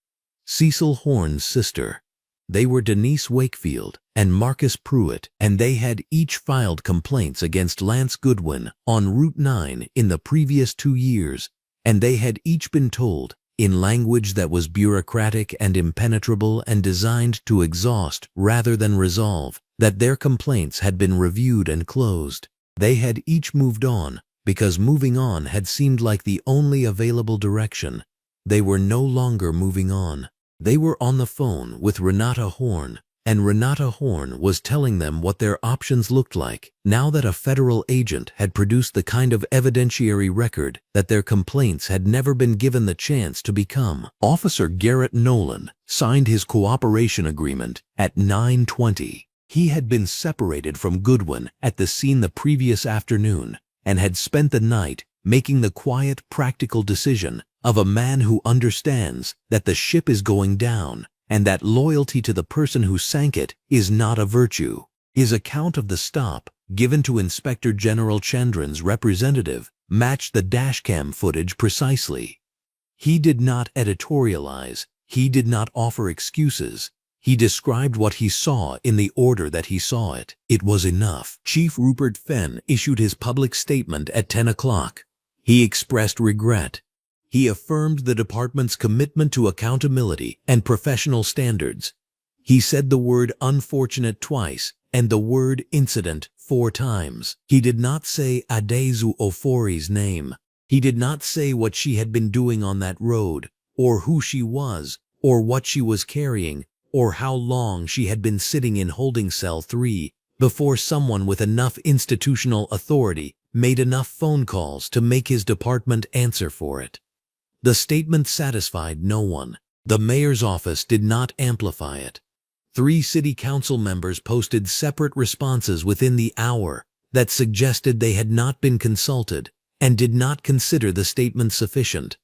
Cecil Horn's sister. They were Denise Wakefield and Marcus Pruitt, and they had each filed complaints against Lance Goodwin on Route 9 in the previous 2 years, and they had each been told, in language that was bureaucratic and impenetrable and designed to exhaust rather than resolve, that their complaints had been reviewed and closed. They had each moved on, because moving on had seemed like the only available direction. They were no longer moving on. They were on the phone with Renata Horn, and Renata Horn was telling them what their options looked like now that a federal agent had produced the kind of evidentiary record that their complaints had never been given the chance to become. Officer Garrett Nolan signed his cooperation agreement at 9:20. He had been separated from Goodwin at the scene the previous afternoon and had spent the night making the quiet, practical decision of a man who understands that the ship is going down and that loyalty to the person who sank it is not a virtue. His account of the stop, given to Inspector General Chandran's representative, matched the dashcam footage precisely. He did not editorialize. He did not offer excuses. He described what he saw in the order that he saw it. It was enough. Chief Rupert Fenn issued his public statement at 10 o'clock. He expressed regret. He affirmed the department's commitment to accountability and professional standards. He said the word unfortunate twice and the word incident 4 times. He did not say Adesi Ofori's name. He did not say what she had been doing on that road, or who she was, or what she was carrying, or how long she had been sitting in holding cell 3 before someone with enough institutional authority made enough phone calls to make his department answer for it. The statement satisfied no one. The mayor's office did not amplify it. 3 city council members posted separate responses within the hour that suggested they had not been consulted and did not consider the statement sufficient.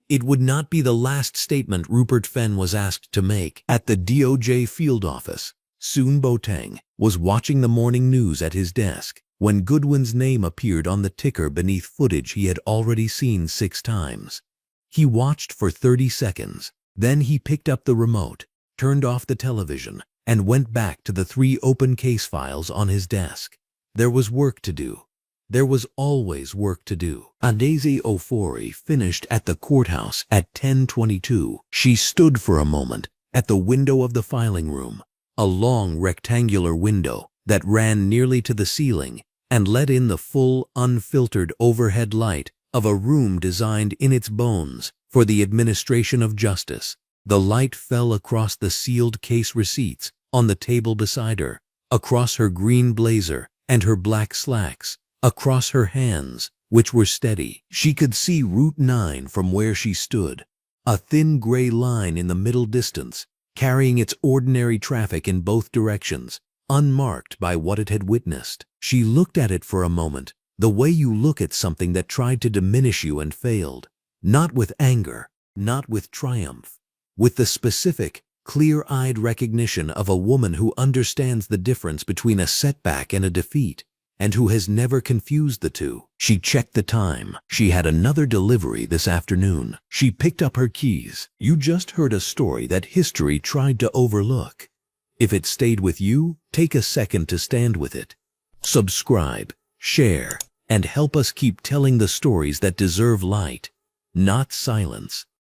It would not be the last statement Rupert Fenn was asked to make. At the DOJ field office, Soon Boateng was watching the morning news at his desk when Goodwin's name appeared on the ticker beneath footage he had already seen 6 times. He watched for 30 seconds. Then he picked up the remote, turned off the television, and went back to the 3 open case files on his desk. There was work to do. There was always work to do. Adaeze Ofori finished at the courthouse at 10:22. She stood for a moment at the window of the filing room, a long rectangular window that ran nearly to the ceiling and let in the full, unfiltered overhead light of a room designed in its bones for the administration of justice. The light fell across the sealed case receipts on the table beside her, across her green blazer and her black slacks, across her hands, which were steady. She could see Route 9 from where she stood, a thin gray line in the middle distance, carrying its ordinary traffic in both directions, unmarked by what it had witnessed. She looked at it for a moment, the way you look at something that tried to diminish you and failed. Not with anger, not with triumph, with the specific, clear-eyed recognition of a woman who understands the difference between a setback and a defeat, and who has never confused the two. She checked the time. She had another delivery this afternoon. She picked up her keys. You just heard a story that history tried to overlook. If it stayed with you, take a second to stand with it. Subscribe, share, and help us keep telling the stories that deserve light, not silence.